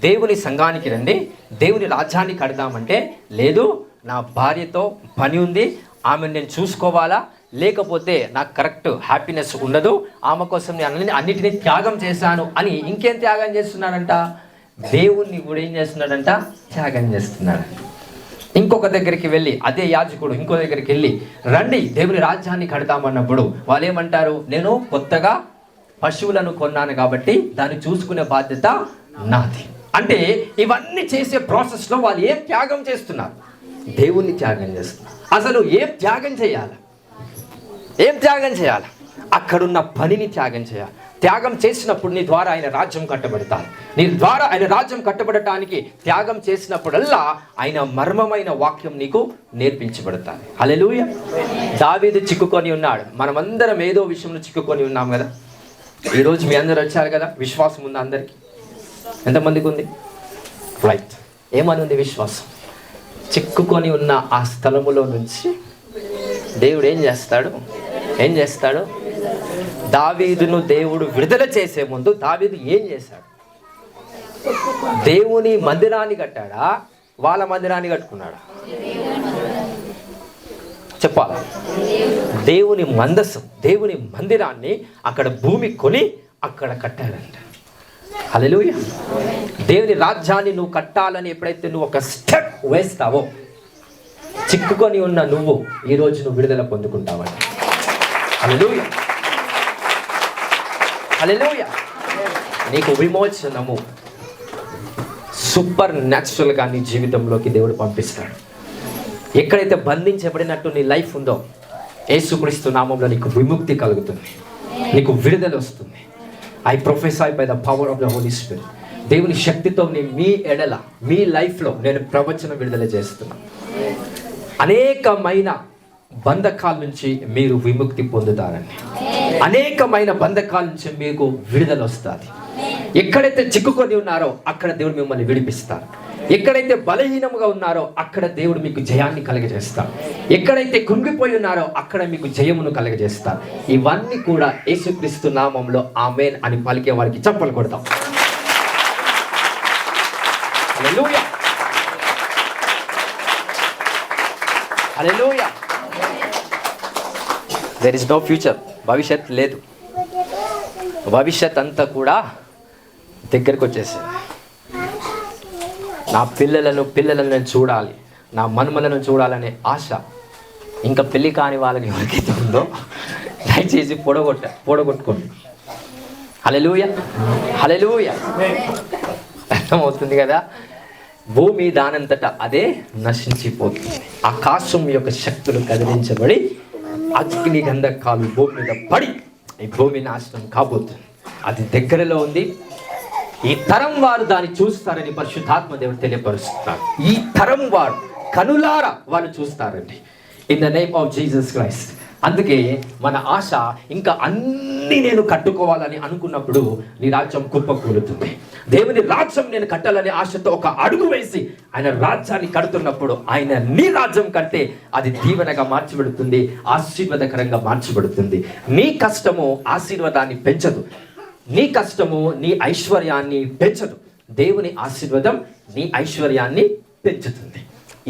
A: దేవుని సంఘానికి రండి, దేవుని రాజ్యాన్ని కడదామంటే, లేదు నా భార్యతో పని ఉంది, ఆమెను నేను చూసుకోవాలా, లేకపోతే నాకు కరెక్ట్ హ్యాపీనెస్ ఉండదు, ఆమె కోసం నేను అన్నిటినీ త్యాగం చేశాను అని ఇంకేం త్యాగం చేస్తున్నాడంట? దేవుణ్ణి కూడా ఏం చేస్తున్నాడంట? త్యాగం చేస్తున్నాడు. ఇంకొక దగ్గరికి వెళ్ళి అదే యాజకుడు ఇంకో దగ్గరికి వెళ్ళి రండి దేవుని రాజ్యాన్ని కడతామన్నప్పుడు వాళ్ళు ఏమంటారు? నేను కొత్తగా పశువులను కొన్నాను కాబట్టి దాన్ని చూసుకునే బాధ్యత నాది. అంటే ఇవన్నీ చేసే ప్రాసెస్లో వాళ్ళు ఏం త్యాగం చేస్తున్నారు? దేవుణ్ణి త్యాగం చేస్తున్నారు. అసలు ఏం త్యాగం చేయాలి? ఏం త్యాగం చేయాలి? అక్కడున్న పనిని త్యాగం చేయాలి. త్యాగం చేసినప్పుడు నీ ద్వారా ఆయన రాజ్యం కట్టబడతాడు. నీ ద్వారా ఆయన రాజ్యం కట్టబడటానికి త్యాగం చేసినప్పుడల్లా ఆయన మర్మమైన వాక్యం నీకు నేర్పించబడతాడు. హల్లెలూయా. దావీదు చిక్కుకొని ఉన్నాడు. మనమందరం ఏదో విషయంలో చిక్కుకొని ఉన్నాం కదా. ఈరోజు మీ అందరూ వచ్చారు కదా, విశ్వాసం ఉందా అందరికీ? ఎంతమందికి ఉంది? రైట్. ఏమని ఉంది విశ్వాసం? చిక్కుకొని ఉన్న ఆ స్థలములో నుంచి దేవుడు ఏం చేస్తాడు? దావీదును దేవుడు విడుదల చేసే ముందు దావీదు ఏం చేశాడు? దేవుని మందిరాన్ని కట్టాడా, వాళ్ళ మందిరాన్ని కట్టుకున్నాడా? చెప్పాలా? దేవుని మందసం, దేవుని మందిరాన్ని అక్కడ భూమి కొని అక్కడ కట్టాడంట. హల్లెలూయా. దేవుని రాజ్యాన్ని నువ్వు కట్టాలని ఎప్పుడైతే నువ్వు ఒక స్టెప్ వేస్తావో, చిక్కుకొని ఉన్న నువ్వు ఈరోజు నువ్వు విడుదల పొందుకుంటావంట. హల్లెలూయా, హల్లెలూయా. నీకు విమోచనము సూపర్ న్యాచురల్గా నీ జీవితంలోకి దేవుడు పంపిస్తాడు. ఎక్కడైతే బంధించబడినట్టు నీ లైఫ్ ఉందో, యేసుక్రీస్తు నామంలో నీకు విముక్తి కలుగుతుంది, నీకు విడుదల వస్తుంది. I prophesy by the power of the Holy Spirit. దేవుని శక్తితో మీ ఎడల మీ లైఫ్లో నేను ప్రవచనం విడుదల చేస్తున్నాను. అనేకమైన బంధకాల నుంచి మీరు విముక్తి పొందుతారండి. అనేకమైన బంధకాల నుంచి మీకు విడుదల వస్తుంది. ఎక్కడైతే చిక్కుకొని ఉన్నారో అక్కడ దేవుడు మిమ్మల్ని విడిపిస్తారు. ఎక్కడైతే బలహీనంగా ఉన్నారో అక్కడ దేవుడు మీకు జయాన్ని కలగజేస్తారు. ఎక్కడైతే కుంగిపోయి ఉన్నారో అక్కడ మీకు జయమును కలగజేస్తారు. ఇవన్నీ కూడా యేసుక్రీస్తు నామంలో ఆమేన్ అని పలికే వారికి చప్పలు కొడతాం. హల్లెలూయా, హల్లెలూయా. There is no future. భవిష్యత్ లేదు. భవిష్యత్ అంతా కూడా దగ్గరకు వచ్చేసింది. నా పిల్లలను నేను చూడాలి, నా మనుమలను చూడాలనే ఆశ ఇంకా పెళ్ళి కాని వాళ్ళకి ఎవరికైతే ఉందో దయచేసి పొడగొట్టుకోండి. హల్లెలూయా, హల్లెలూయా. అర్థమవుతుంది కదా? భూమి దానంతటా అదే నశించిపోతుంది. ఆకాశం యొక్క శక్తులు కదిలించబడి అగ్ని గంధకాలు భూమి మీద పడి ఈ భూమి నాశనం కాబోతుంది. అది దగ్గరలో ఉంది. ఈ తరం వారు దాన్ని చూస్తారని పరిశుద్ధాత్మ దేవుడు తెలియపరుస్తున్నారు. ఈ తరం వారు కనులారా వాళ్ళు చూస్తారండి, in the name of Jesus Christ. అందుకే మన ఆశ ఇంకా అన్నీ నేను కట్టుకోవాలని అనుకున్నప్పుడు నీ రాజ్యం కుప్పకూలుతుంది. దేవుని రాజ్యం నేను కట్టాలని ఆశతో ఒక అడుగు వేసి ఆయన రాజ్యాన్ని కడుతున్నప్పుడు ఆయన నీ రాజ్యం కడితే అది దీవెనగా మార్చబడుతుంది, ఆశీర్వాదకరంగా మార్చబడుతుంది. నీ కష్టము ఆశీర్వాదాన్ని పెంచదు, నీ కష్టము నీ ఐశ్వర్యాన్ని పెంచదు. దేవుని ఆశీర్వాదం నీ ఐశ్వర్యాన్ని పెంచుతుంది.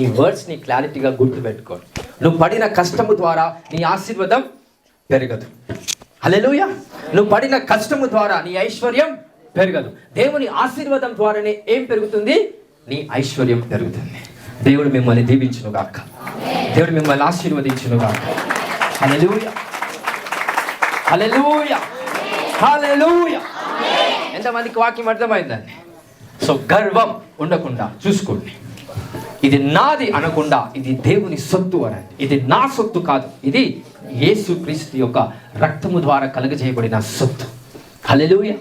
A: ఈ వర్డ్స్ని క్లారిటీగా గుర్తుపెట్టుకోండి. నువ్వు పడిన కష్టము ద్వారా నీ ఆశీర్వాదం పెరగదు. హల్లెలూయా. నువ్వు పడిన కష్టము ద్వారా నీ ఐశ్వర్యం పెరగదు. దేవుని ఆశీర్వాదం ద్వారానే ఏం పెరుగుతుంది? నీ ఐశ్వర్యం పెరుగుతుంది. దేవుడు మిమ్మల్ని దీవించును గాక, దేవుడు మిమ్మల్ని ఆశీర్వదించును గాక. హల్లెలూయా, హల్లెలూయా, హల్లెలూయా. ఎంతమందికి వాక్యం అర్థమైందండి? సో గర్వం ఉండకుండా చూసుకోండి. ఇది నాది అనకుండా ఇది దేవుని సొత్తు అనండి. ఇది నా సొత్తు కాదు, ఇది యేసుక్రీస్తు యొక్క రక్తము ద్వారా కలుగజేయబడిన సొత్తు. హల్లెలూయా.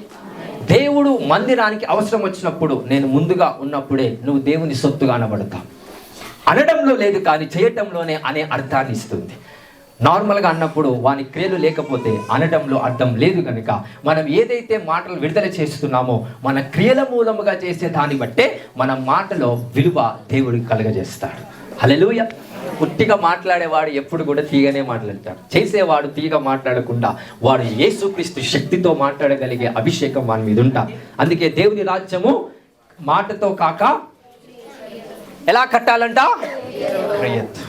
A: దేవుడు మందిరానికి అవసరం వచ్చినప్పుడు నేను ముందుగా ఉన్నప్పుడే నువ్వు దేవుని సొత్తుగా అనబడతావు. అనడంలో లేదు కానీ చేయటంలోనే అనే అర్థాన్ని ఇస్తుంది. నార్మల్గా అన్నప్పుడు వాని క్రియలు లేకపోతే అనడంలో అర్థం లేదు కనుక మనం ఏదైతే మాటలు విడుదల చేస్తున్నామో మన క్రియల మూలముగా చేసే దాన్ని బట్టే మన మాటలో విలువ దేవుడికి కలుగజేస్తాడు. హల్లెలూయా. పుట్టిగా మాట్లాడేవాడు ఎప్పుడు కూడా తీగనే మాట్లాడతాడు. చేసేవాడు తీగ మాట్లాడకుండా వాడు యేసుక్రీస్తు శక్తితో మాట్లాడగలిగే అభిషేకం వాని మీద ఉంటాడు. అందుకే దేవుని రాజ్యము మాటతో కాక ఎలా కట్టాలంట? క్రియతో,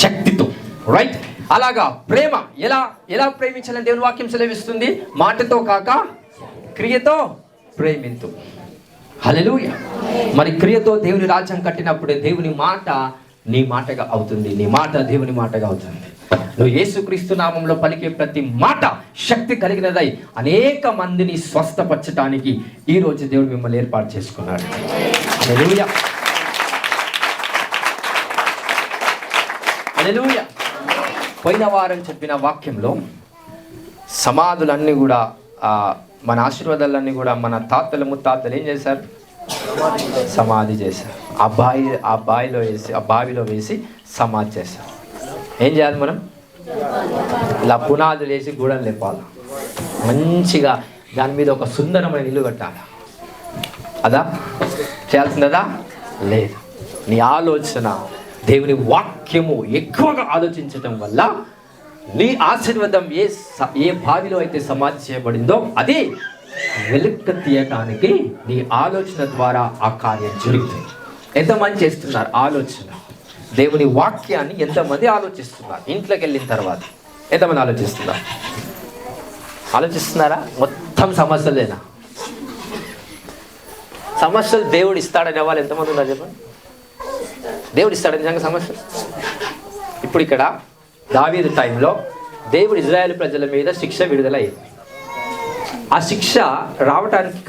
A: శక్తితో. రైట్. అలాగా ప్రేమ ఎలా ఎలా ప్రేమించాలని దేవుని వాక్యం సెలవిస్తుంది? మాటతో కాక క్రియతో ప్రేమింతు. హల్లెలూయా. మరి క్రియతో దేవుని రాజ్యం కట్టినప్పుడే దేవుని మాట నీ మాటగా అవుతుంది, నీ మాట దేవుని మాటగా అవుతుంది. నువ్వు యేసుక్రీస్తు నామంలో పలికే ప్రతి మాట శక్తి కలిగినదై అనేక మందిని స్వస్థపరచడానికి ఈ రోజు దేవుడు మిమ్మల్ని ఏర్పాటు చేసుకున్నాడు. హల్లెలూయా, హల్లెలూయా. పోయిన వారం చెప్పిన వాక్యంలో సమాధులన్నీ కూడా మన ఆశీర్వాదాలన్నీ కూడా మన తాతలు ముత్తాతలు ఏం చేశారు? సమాధి చేశారు. ఆ బావిలో వేసి సమాధి చేశారు. ఏం చేయాలి మనం? ఇలా పునాదులు వేసి గూడలు లేపాలి, మంచిగా దాని మీద ఒక సుందరమైన ఇల్లు కట్టాలి. అదా చేయాల్సిందా? లేదు. నీ ఆలోచన దేవుని వాక్యము ఎక్కువగా ఆలోచించటం వల్ల నీ ఆశీర్వాదం ఏ బావిలో అయితే సమాధి చేయబడిందో అది వెలుక్క తీయటానికి నీ ఆలోచన ద్వారా ఆ కార్యం జరుగుతుంది. ఎంతమంది చేస్తున్నారు ఆలోచన? దేవుని వాక్యాన్ని ఎంతమంది ఆలోచిస్తున్నారు? ఇంట్లోకి వెళ్ళిన తర్వాత ఎంతమంది ఆలోచిస్తున్నారా? మొత్తం సమస్యలేనా? సమస్యలు దేవుడు ఇస్తాడనే వాళ్ళు ఎంతమంది ఉన్నారు చెప్పండి? దేవుడు ఇస్తాడు నిజంగా సమస్యలు. ఇప్పుడు ఇక్కడ దావీదు టైంలో దేవుడు ఇజ్రాయేల్ ప్రజల మీద శిక్ష విడుదలయ్యింది. ఆ శిక్ష రావటానికి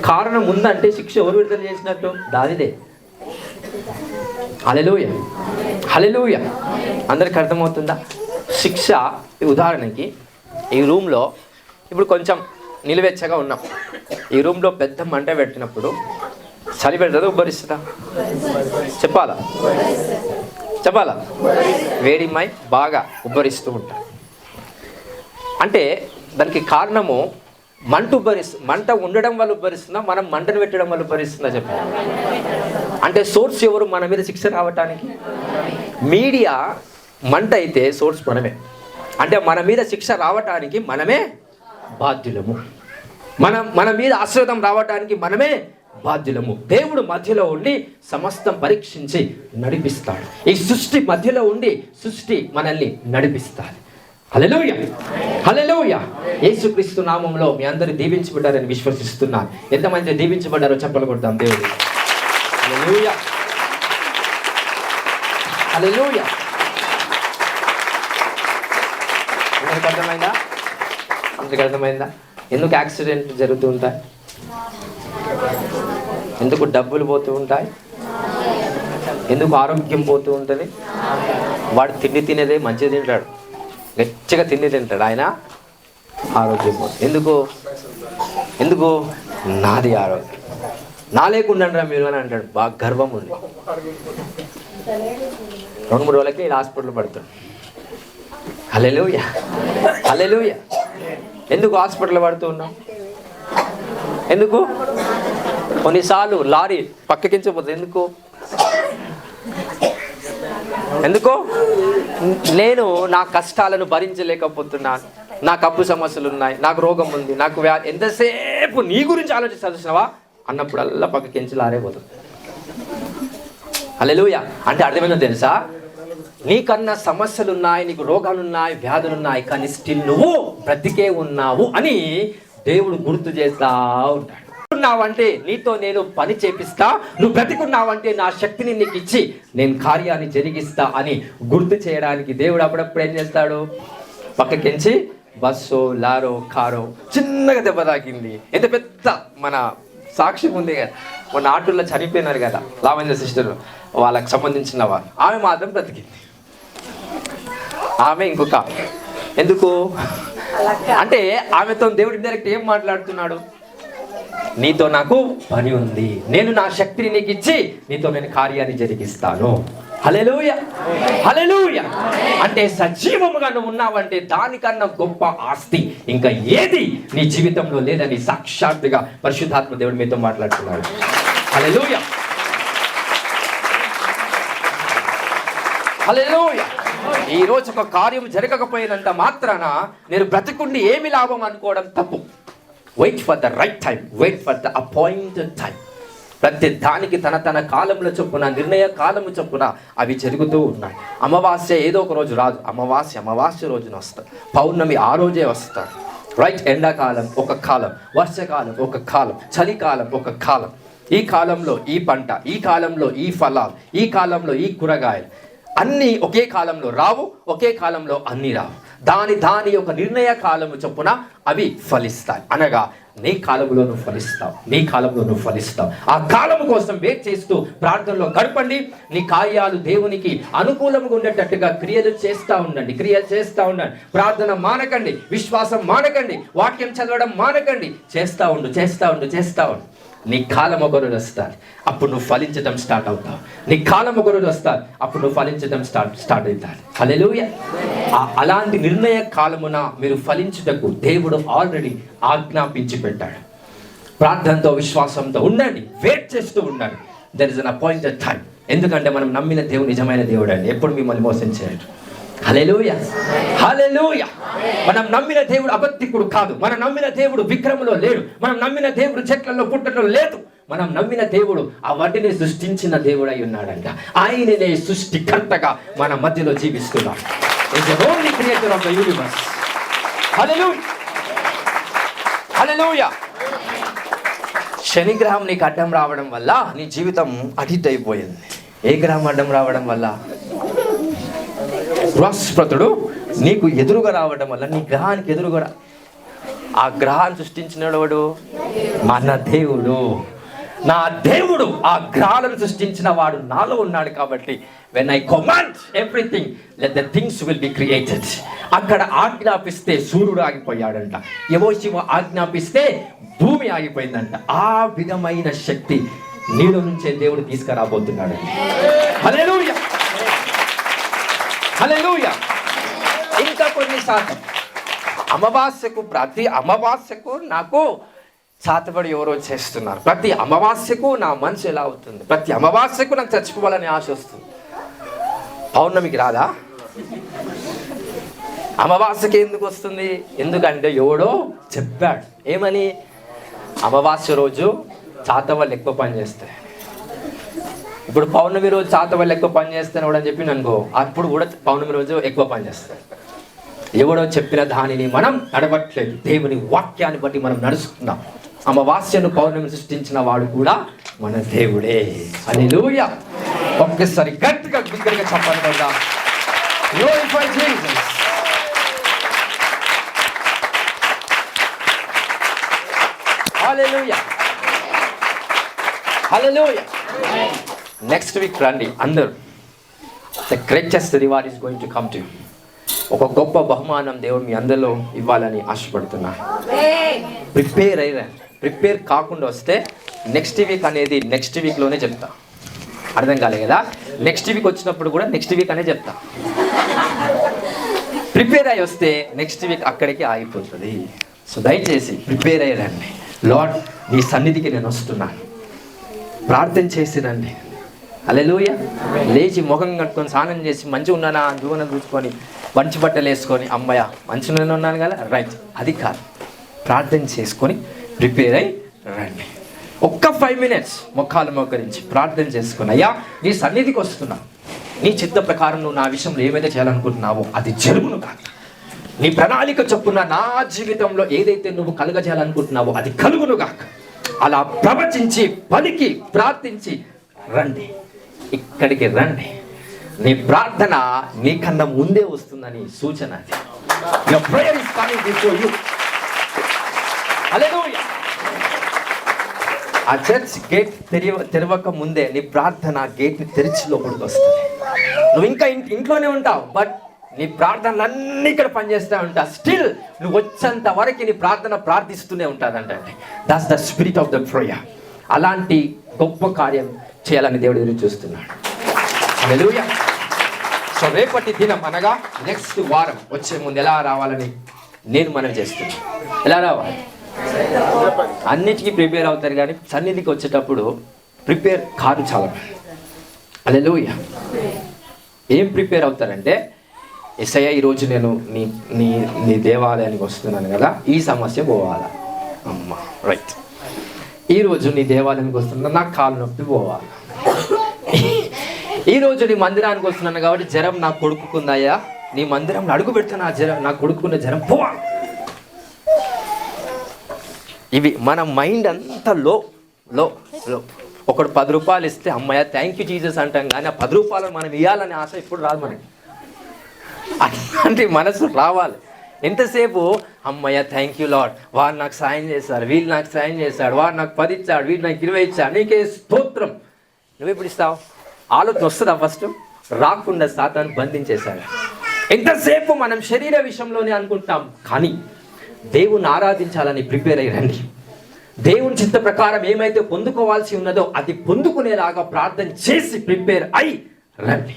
A: కారణం ఉందంటే శిక్ష ఎవరు విడుదల చేసినట్టు? దావీదే. హల్లెలూయా, హల్లెలూయా. అందరికి అర్థమవుతుందా? శిక్ష ఉదాహరణకి ఈ రూమ్లో ఇప్పుడు కొంచెం నిలువెచ్చగా ఉన్నాం. ఈ రూమ్లో పెద్ద మంట పెట్టినప్పుడు చలి పెడుతుందా ఉబ్బరిస్తుందా? చెప్పాలా? వేడిమై బాగా ఉబ్బరిస్తూ ఉంటారు. అంటే దానికి కారణము మంట ఉండడం వల్ల ఉబ్బరిస్తుందా, మనం మంటను పెట్టడం వల్ల ఉబ్బరిస్తుందా చెప్పండి? అంటే సోర్స్ ఎవరు మన మీద శిక్ష రావటానికి? మీడియా మంట అయితే సోర్స్ మనమే. అంటే మన మీద శిక్ష రావటానికి మనమే బాధ్యులము. మన మీద ఆశీర్వాదం రావటానికి మనమే బాధ్యులము. దేవుడు మధ్యలో ఉండి సమస్తం పరీక్షించి నడిపిస్తాడు. ఈ సృష్టి మధ్యలో ఉండి సృష్టి మనల్ని నడిపిస్తాడు. హల్లెలూయా, హల్లెలూయా. యేసుక్రీస్తు నామంలో మీ అందరూ దీవించబడ్డారని విశ్వసిస్తున్నాను. ఎంతమంది దీవించబడ్డారో చెప్పలు కొడతాం దేవుడు. హల్లెలూయా, హల్లెలూయా. అర్థమైందా? అందరికి అర్థమైందా? ఎందుకు యాక్సిడెంట్ జరుగుతూ ఉంటాయి? ఎందుకు డబ్బులు పోతూ ఉంటాయి? ఎందుకు ఆరోగ్యం పోతూ ఉంటుంది? వాడు తిండి తినేదే మంచిగా తింటాడు, గట్టిగా తిండి తింటాడు, ఆయన ఆరోగ్యం పోతుంది. ఎందుకు నాది ఆరోగ్యం, నా లేకుండా మీరు అని అంటాడు. బాగా గర్వం ఉంది. 2-3 రోజులకి హాస్పిటల్ పడతాడు. హల్లెలూయా, హల్లెలూయా. ఎందుకు హాస్పిటల్ పడుతూ ఉన్నాం? ఎందుకు? కొన్నిసార్లు లారీ పక్కకించకపోతే ఎందుకు నేను నా కష్టాలను భరించలేకపోతున్నాను, నాకు అప్పు సమస్యలు ఉన్నాయి, నాకు రోగం ఉంది, నాకు వ్యాధి, ఎంతసేపు నీ గురించి ఆలోచిస్తావా అన్నప్పుడల్లా పక్కకించి లారైపోతుంది. హల్లెలూయా. అంటే అర్థమైందో తెలుసా? నీకన్నా సమస్యలున్నాయి, నీకు రోగాలున్నాయి, వ్యాధులున్నాయి, కానీ స్టిల్ నువ్వు బ్రతికే ఉన్నావు అని దేవుడు గుర్తు చేస్తా ఉంటాడు. ఉన్నావంటే నీతో నేను పని చేపిస్తా, నువ్వు బ్రతికున్నావంటే నా శక్తిని నీకు ఇచ్చి నేను కార్యాన్ని జరిగిస్తా అని గుర్తు చేయడానికి దేవుడు అప్పుడప్పుడు ఏం చేస్తాడు? పక్కకించి బస్సో, లారో, కారో చిన్నగా దెబ్బ తాకింది. ఎంత పెద్ద మన సాక్షి ఉంది కదా, మొన్న ఆటోల్లో చనిపోయినారు కదా లావణ్య సిస్టర్, వాళ్ళకి సంబంధించిన వాళ్ళు. ఆమె మాత్రం బ్రతికింది. ఆమె ఇంకొక ఎందుకు అంటే ఆమెతో దేవుడి డైరెక్ట్ ఏం మాట్లాడుతున్నాడు? నీతో నాకు పని ఉంది, నేను నా శక్తిని నీకు ఇచ్చి నీతో నేను కార్యాన్ని జరిగిస్తాను. హల్లెలూయా, హల్లెలూయా. అంటే సజీవముగా నువ్వు ఉన్నావంటే దానికన్నా గొప్ప ఆస్తి ఇంకా ఏది నీ జీవితంలో లేదని సాక్షాత్తుగా పరిశుద్ధాత్మ దేవుడు మీతో మాట్లాడుతున్నాడు. హల్లెలూయా, హల్లెలూయా. ఈ రోజు ఒక కార్యం జరగకపోయినంత మాత్రాన నేను బ్రతికుండి ఏమి లాభం అనుకోవడం తప్పు. Wait for the right time, wait for the appointed time. ప్రతి దానికి తన కాలంలో చొప్పున, నిర్ణయ కాలము చొప్పున అవి జరుగుతూ ఉన్నాయి. అమావాస్య ఏదో ఒక రోజు రాదు, అమావాస్య రోజున వస్తారు, పౌర్ణమి ఆ రోజే వస్తారు. రైట్? ఎండాకాలం ఒక కాలం, వర్షాకాలం ఒక కాలం, చలికాలం ఒక కాలం. ఈ కాలంలో ఈ పంట, ఈ కాలంలో ఈ ఫలాలు, ఈ కాలంలో ఈ కూరగాయలు అన్నీ ఒకే కాలంలో రావు, ఒకే కాలంలో అన్నీ రావు. దాని ఒక నిర్ణయ కాలము చొప్పున అవి ఫలిస్తాయి. అనగా నీ కాలంలో నువ్వు ఫలిస్తావు, నీ కాలంలో నువ్వు ఫలిస్తావు. ఆ కాలము కోసం వెయిట్ చేస్తూ ప్రార్థనలో గడపండి. నీ కార్యాలు దేవునికి అనుకూలంగా ఉండేటట్టుగా క్రియలు చేస్తూ ఉండండి. ప్రార్థన మానకండి, విశ్వాసం మానకండి, వాక్యం చదవడం మానకండి. చేస్తూ ఉండు. నీ కాలం ఒక రోజు వస్తుంది, అప్పుడు నువ్వు ఫలించడం స్టార్ట్ అవుతావు. నీ కాలం ఒక రోజు వస్తుంది, అప్పుడు నువ్వు ఫలించడం స్టార్ట్ అవుతాడు. హల్లెలూయా. అలాంటి నిర్ణయ కాలమున మీరు ఫలించుటకు దేవుడు ఆల్రెడీ ఆజ్ఞాపించి పెట్టాడు. ప్రార్థనతో, విశ్వాసంతో ఉండండి, వెయిట్ చేస్తూ ఉండండి. There is an appointed time. ఎందుకంటే మనం నమ్మిన దేవుడు నిజమైన దేవుడు అండి, ఎప్పుడు మిమ్మల్ని మోసం చేయడు. హల్లెలూయా, హల్లెలూయా. మనం నమ్మిన దేవుడు అబద్ధికుడు కాదు. మనం నమ్మిన దేవుడు విగ్రహంలో లేడు. మనం నమ్మిన దేవుడు చెట్లలో పుట్టలో లేదు. మనం నమ్మిన దేవుడు ఆ వాటిని సృష్టించిన దేవుడు అయి ఉన్నాడంట. ఆయననే సృష్టికర్తగా మన మధ్యలో జీవిస్తున్నాడు. Is the only creator of the universe. హల్లెలూయా, హల్లెలూయా. శని గ్రహం నీకు అడ్డం రావడం వల్ల నీ జీవితం అడిట్ అయిపోయింది. ఏ గ్రహం అడ్డం రావడం వల్ల? బృహస్పతుడు నీకు ఎదురుగా రావడం వల్ల, నీ గ్రహానికి ఎదురుగా. ఆ గ్రహాన్ని సృష్టించినవాడు మన దేవుడు. నా దేవుడు ఆ గ్రహాలను సృష్టించిన వాడు నాలో ఉన్నాడు. కాబట్టి when I command everything, let the things will be created. అక్కడ ఆజ్ఞాపిస్తే సూర్యుడు ఆగిపోయాడంట, యెహోవా ఆజ్ఞాపిస్తే భూమి ఆగిపోయిందంట. ఆ విధమైన శక్తి నీలో నుంచే దేవుడు తీసుకురాబోతున్నాడు. హల్లెలూయా, హల్లెలూయా. ఇంకా కొన్ని శాతం ప్రతి అమావాస్యకు నాకు చాతబడి ఎవరో చేస్తున్నారు. ప్రతి అమావాస్యకు నా మనసు ఎలా అవుతుంది? ప్రతి అమావాస్యకు నాకు చచ్చిపోవాలని ఆశ వస్తుంది. పౌర్ణమికి రాదా? అమావాస్యకి ఎందుకు వస్తుంది? ఎందుకంటే ఎవడో చెప్పాడు. ఏమని? అమావాస్య రోజు చాతవాళ్ళు ఎక్కువ పని చేస్తాయి. ఇప్పుడు పౌర్ణమి రోజు చాతవాళ్ళు ఎక్కువ పని చేస్తాను అని చెప్పి అనుకో, అప్పుడు కూడా పౌర్ణమి రోజు ఎక్కువ పని చేస్తాడు. ఎవడో చెప్పిన దానిని మనం నడవట్లేదు, దేవుని వాక్యాన్ని బట్టి మనం నడుస్తున్నాం. అమావాస్యను పౌర్ణమి సృష్టించిన వాడు కూడా మన దేవుడే. హల్లెలూయా. ఒక్కసారి గట్టిగా బిగ్గరగా చెప్పాలి కదా. Glorify Jesus. హల్లెలూయా, హల్లెలూయా. నెక్స్ట్ వీక్ రండి అందరూ. The greatest reward is going to come to you. ఒక గొప్ప బహుమానం దేవుడు మీ అందరిలో ఇవ్వాలని ఆశపడుతున్నా. ప్రిపేర్ అయ్యారు. ప్రిపేర్ కాకుండా వస్తే నెక్స్ట్ వీక్ అనేది నెక్స్ట్ వీక్లోనే చెప్తా. అర్థం కాలే కదా? నెక్స్ట్ వీక్ వచ్చినప్పుడు కూడా నెక్స్ట్ వీక్ అనే చెప్తా. ప్రిపేర్ అయ్యి వస్తే నెక్స్ట్ వీక్ అక్కడికి ఆగిపోతుంది. సో దయచేసి ప్రిపేర్ అయ్యారండి. లార్డ్, నీ సన్నిధికి నేను వస్తున్నాను, ప్రార్థన చేసి రండి. హల్లెలూయా. లేచి ముఖం కట్టుకొని స్నానం చేసి మంచిగా ఉన్నానా దూరం చూసుకొని మంచి బట్టలు వేసుకొని అమ్మయ్య మంచిగానే ఉన్నాను కదా, రైట్, అది కాదు. ప్రార్థన చేసుకొని ప్రిపేర్ అయ్యి రండి. ఒక్క 5 minutes మొక్కాలు మోకరించి ప్రార్థన చేసుకుని, అయ్యా నీ సన్నిధికి వస్తున్నా, నీ చిత్త ప్రకారం నువ్వు నా విషయంలో ఏమైతే చేయాలనుకుంటున్నావో అది జరుగును కాక. నీ ప్రణాళిక చొప్పున నా జీవితంలో ఏదైతే నువ్వు కలుగజేయాలనుకుంటున్నావో అది కలుగును కాక. అలా ప్రవచించి పలికి ప్రార్థించి రండి, ఇక్కడికి రండి. నీ ప్రార్థన నీకన్నా ముందే వస్తుందని సూచన. అది your prayer is coming before you. హల్లెలూయా. ఆ చర్చ్ గేట్ తెరవక ముందే నీ ప్రార్థన గేట్ని తెరిచి లోపలికి వస్తుంది. నువ్వు ఇంకా ఇంట్లోనే ఉంటావు, బట్ నీ ప్రార్థనలు అన్నీ ఇక్కడ పనిచేస్తూ ఉంటావు. స్టిల్ నువ్వు వచ్చేంత వరకు నీ ప్రార్థన ప్రార్థిస్తూనే ఉంటాదంటే that's the spirit of the prayer. అలాంటి గొప్ప కార్యం చేయాలని దేవుడు ఎదురు చూస్తున్నాడు. హల్లెలూయా. సో రేపటి దినం అనగా నెక్స్ట్ వారం వచ్చే ముందు ఎలా రావాలని నేను మనం చేస్తున్నాను. ఎలా రావాలి? అన్నిటికీ ప్రిపేర్ అవుతారు, కానీ సన్నిధికి వచ్చేటప్పుడు ప్రిపేర్ కాదు చాలా. హల్లెలూయా. ఏం ప్రిపేర్ అవుతారంటే, యేసయ్య ఈరోజు నేను నీ నీ నీ దేవాలయానికి వస్తున్నాను కదా, ఈ సమస్య పోవాలా అమ్మ, రైట్. ఈరోజు నీ దేవాలయానికి వస్తున్నా, నాకు కాలు నొప్పి పోవాలి. ఈరోజు నీ మందిరానికి వస్తున్నాను కాబట్టి జ్వరం నా కొడుకుకుందయ్యా, నీ మందిరంలో అడుగు పెడుతున్నా జ్వరం, నా కొడుకున్న జ్వరం పోవాలి. ఇవి మన మైండ్ అంతా లో లో లో. ఒకడు 10 రూపాయలు ఇస్తే అమ్మయ్య థ్యాంక్ యూ జీసస్ అంటాం, కానీ ఆ 10 రూపాయలు మనం ఇవ్వాలనే ఆశ ఇప్పుడు రాదు మనకి. అలాంటి మనసు రావాలి. ఎంతసేపు అమ్మయ్య థ్యాంక్ యూ లార్డ్, వాడు నాకు సాయం చేశారు, వీళ్ళు నాకు సాయం చేశాడు, వాడు నాకు 10 ఇచ్చాడు, వీడు నాకు 20 ఇచ్చాడు, నీకే స్తోత్రం. నువ్వు ఎప్పుడు ఇస్తావు? ఆలోచన వస్తుందా? ఫస్ట్ రాకుండా సాతాను బంధించేశాడు. ఎంతసేపు మనం శరీర విషయంలోనే అనుకుంటాం, కానీ దేవుని ఆరాధించాలని ప్రిపేర్ అయ్యి రండి. దేవుని చిత్త ప్రకారం ఏమైతే పొందుకోవాల్సి ఉన్నదో అది పొందుకునేలాగా ప్రార్థన చేసి ప్రిపేర్ అయి రండి.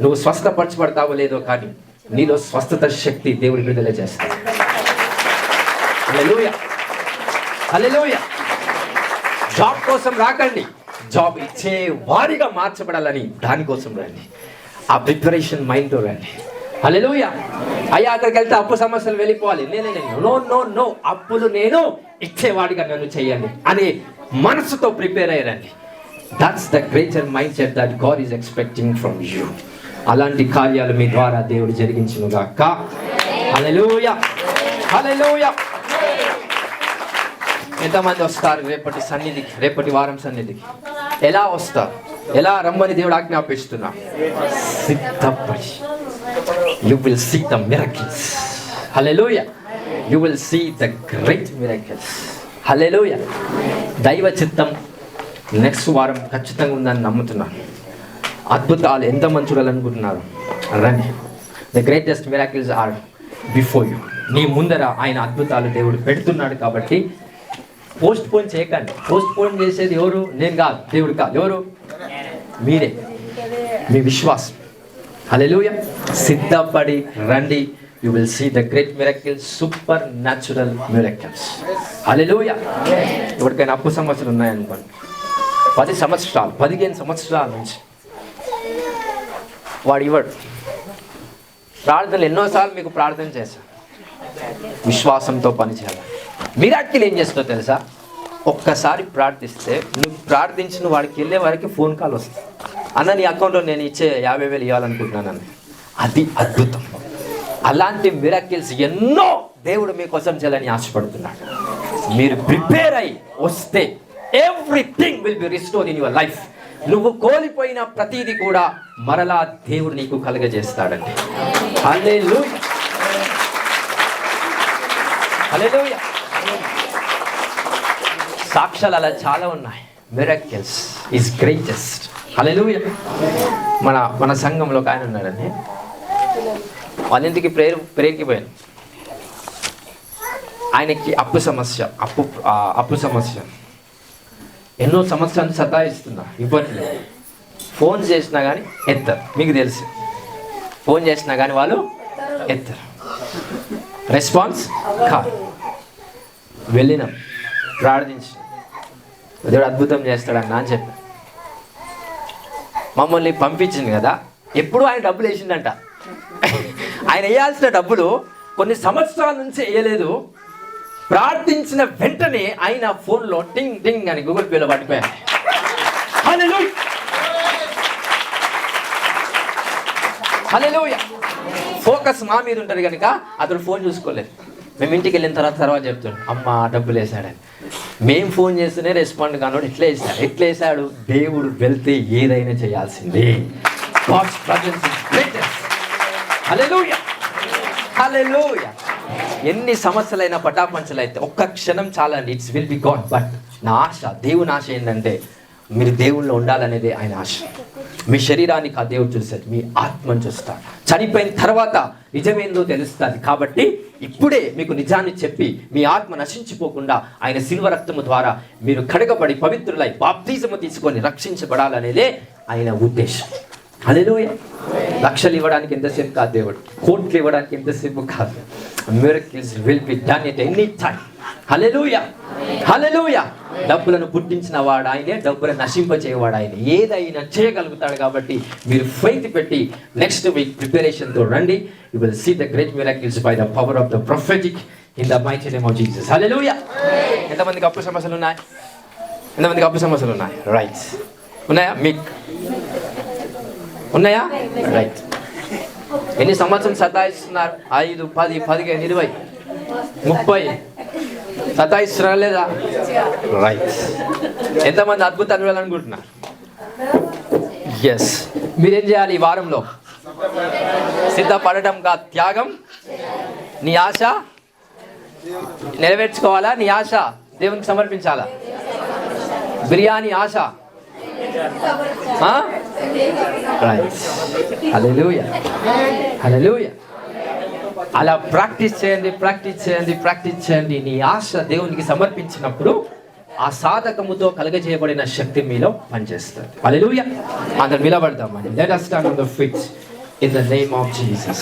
A: నువ్వు స్వస్థపరచబడతావో లేదో, కానీ నీలో స్వస్థత శక్తి దేవుడి విడుదల చేస్తాడు. హల్లెలూయా, హల్లెలూయా. జాబ్ కోసం రాకండి, జాబ్ ఇచ్చే వారిగా మార్చబడాలని దానికోసం రండి. ఆ ప్రిపరేషన్ మైండ్తో రండి. హల్లెలూయా. అయ్యా అక్కడికి వెళ్తే అప్పు సమస్యలు వెళ్ళిపోవాలి, నో నో నో, అప్పులు నేను ఇచ్చేవాడిగా నన్ను చేయండి అనే మనసుతో ప్రిపేర్ అయ్యారండి. That's the greater mind set that God is expecting from you. అలాంటి కార్యాలు మీ ద్వారా దేవుడు జరిగించునుగాక. హల్లెలూయా, హల్లెలూయా. ఎంతమంది వస్తారు రేపటి సన్నిధికి, రేపటి వారం సన్నిధికి? ఎలా వస్తారు? ఎలా రమ్మని దేవుడు ఆజ్ఞాపిస్తున్నా? సిద్ధపడి. You will see the miracles. Hallelujah. You will see the great miracles. Hallelujah. దైవ చిత్తం నెక్స్ట్ వారం ఖచ్చితంగా ఉందని నమ్ముతున్నాను. అద్భుతాలు ఎంతమంది చూడాలనుకుంటున్నారు? రండి. The greatest miracles are before you. నీ ముందర ఆయన అద్భుతాలు దేవుడు పెడుతున్నాడు కాబట్టి పోస్ట్ పోన్ చేయకండి. పోస్ట్ పోన్ చేసేది ఎవరు? నేను కాదు, దేవుడు కాదు. ఎవరు? మీరే, మీ విశ్వాసం. హల్లెలూయా. సిద్ధపడి రండి. You will see the great miracles, supernatural miracles. హల్లెలూయా. ఎవరికైనా అప్పు సమస్యలు ఉన్నాయనుకోండి, 10 సంవత్సరాలు 15 సంవత్సరాల నుంచి వాడు ఇవ్వడు. ప్రార్థనలు ఎన్నోసార్లు మీకు ప్రార్థన చేశాను, విశ్వాసంతో పనిచేయాలి. మిరాకిల్ ఏం చేస్తుందో తెలుసా? ఒక్కసారి ప్రార్థిస్తే నువ్వు ప్రార్థించిన వాడికి వెళ్ళే వారికి ఫోన్ కాల్ వస్తుంది, అన్న నీ అకౌంట్లో నేను ఇచ్చే 50,000 ఇవ్వాలనుకుంటున్నానని. అది అద్భుతం. అలాంటి మిరాకిల్స్ ఎన్నో దేవుడు మీకోసం చేయాలని ఆశపడుతున్నాడు. మీరు ప్రిపేర్ అయి వస్తే everything will be restored in your life. నువ్వు కోల్పోయిన ప్రతిదీ కూడా మరలా దేవుడు నీకు కలుగజేస్తాడండి. హల్లెలూయా, హల్లెలూయా. సాక్ష్యాలు అలా చాలా ఉన్నాయి. Miracles is greatest. హల్లెలూయా. మన సంఘంలో ఒక ఆయన ఉన్నాడండి. వాళ్ళ ఇంటికి ప్రేయర్కి పోయాను. ఆయనకి అప్పు సమస్య ఎన్నో సంవత్సరాలు సతాయిస్తున్నా, ఇవ్వట్లేదు. ఫోన్ చేసినా కానీ ఎత్తరు. మీకు తెలుసు, ఫోన్ చేసినా కానీ వాళ్ళు ఎత్తరు, రెస్పాన్స్ కాదు. వెళ్ళినాం, ప్రార్థించి దేవుడు అద్భుతం చేస్తాడన్నా అని చెప్పి మమ్మల్ని పంపించింది కదా. ఎప్పుడు ఆయన డబ్బులు వేసిందంట. ఆయన వేయాల్సిన డబ్బులు కొన్ని సంవత్సరాల నుంచి వేయలేదు. ప్రార్థించిన వెంటనే ఆయన ఫోన్లో టింగ్ టింగ్ అని గూగుల్ పేలో పడిపోయాడు. హల్లెలూయా. ఫోకస్ మా మీద ఉంటుంది కనుక అతడు ఫోన్ చూసుకోలేదు. మేము ఇంటికి వెళ్ళిన తర్వాత చెప్తాడు, అమ్మ డబ్బులు వేసాడని. మేము ఫోన్ చేస్తూనే రెస్పాండ్ కానోడు ఎట్లా వేసాడు. దేవుడు వెళ్తే ఏదైనా చేయాల్సిందే. హల్లెలూయా, హల్లెలూయా. ఎన్ని సమస్యలైనా పటాపంచలు అయితే ఒక్క క్షణం చాలా అండి. It's will be God. But నా ఆశ, దేవుని ఆశ ఏంటంటే మీరు దేవుళ్ళో ఉండాలనేది ఆయన ఆశ. మీ శరీరానికి ఆ దేవుడు చూస్తాడు, మీ ఆత్మను చూస్తాడు. చనిపోయిన తర్వాత నిజమేందో తెలుస్తుంది. కాబట్టి ఇప్పుడే మీకు నిజాన్ని చెప్పి మీ ఆత్మ నశించిపోకుండా ఆయన శిలువ రక్తము ద్వారా మీరు కడగబడి పవిత్రులై బాప్తిజము తీసుకొని రక్షించబడాలనేదే ఆయన ఉద్దేశం. హల్లెలూయా. లక్షలు ఇవ్వడానికి ఎంతసేపు కాదు దేవుడు, కోట్లు ఇవ్వడానికి ఎంతసేపు కాదు. Miracles will be done at any time. హల్లెలూయా, హల్లెలూయా. డబ్బులను పుట్టించిన వాడు ఆయనే, డబ్బులను నశింపచేయవాడు ఆయన. ఏదైనా చేయగలుగుతాడు. కాబట్టి మీరు ఫెయిత్ పెట్టి నెక్స్ట్ వీక్ ప్రిపరేషన్తో రండి. You will see the great miracles by the power of the prophetic in the mighty name of Jesus. హల్లెలూయా. ఎంతమందికి అప్పు సమస్యలు ఉన్నాయి? ఎంతమందికి అప్పు సమస్యలు ఉన్నాయి? రైట్. ఉన్నాయా? మీకు ఉన్నాయా? రైట్. ఎన్ని సంవత్సరం సతాయిస్తున్నారు? 5, 10, 15, 20, 30 సతాయిస్తున్నారు లేదా? రైట్. ఎంతమంది అద్భుతాలు చూడాలనుకుంటున్నారు? ఎస్. మీరేం చేయాలి? ఈ వారంలో సిద్ధపడటం కాదు, త్యాగం. నీ ఆశ నెరవేర్చుకోవాలా? నీ ఆశ దేవునికి సమర్పించాలా? బిర్యానీ ఆశ. రైట్. హల్లెలూయా, హల్లెలూయా. అలా ప్రాక్టీస్ చేయండి. నీ ఆశ దేవునికి సమర్పించినప్పుడు ఆ సాధకముతో కలగజేయబడిన శక్తి మీలో పనిచేస్తుంది. హల్లెలూయా. అందరం నిలబడదామండి. Let us stand on the feet in the name of Jesus.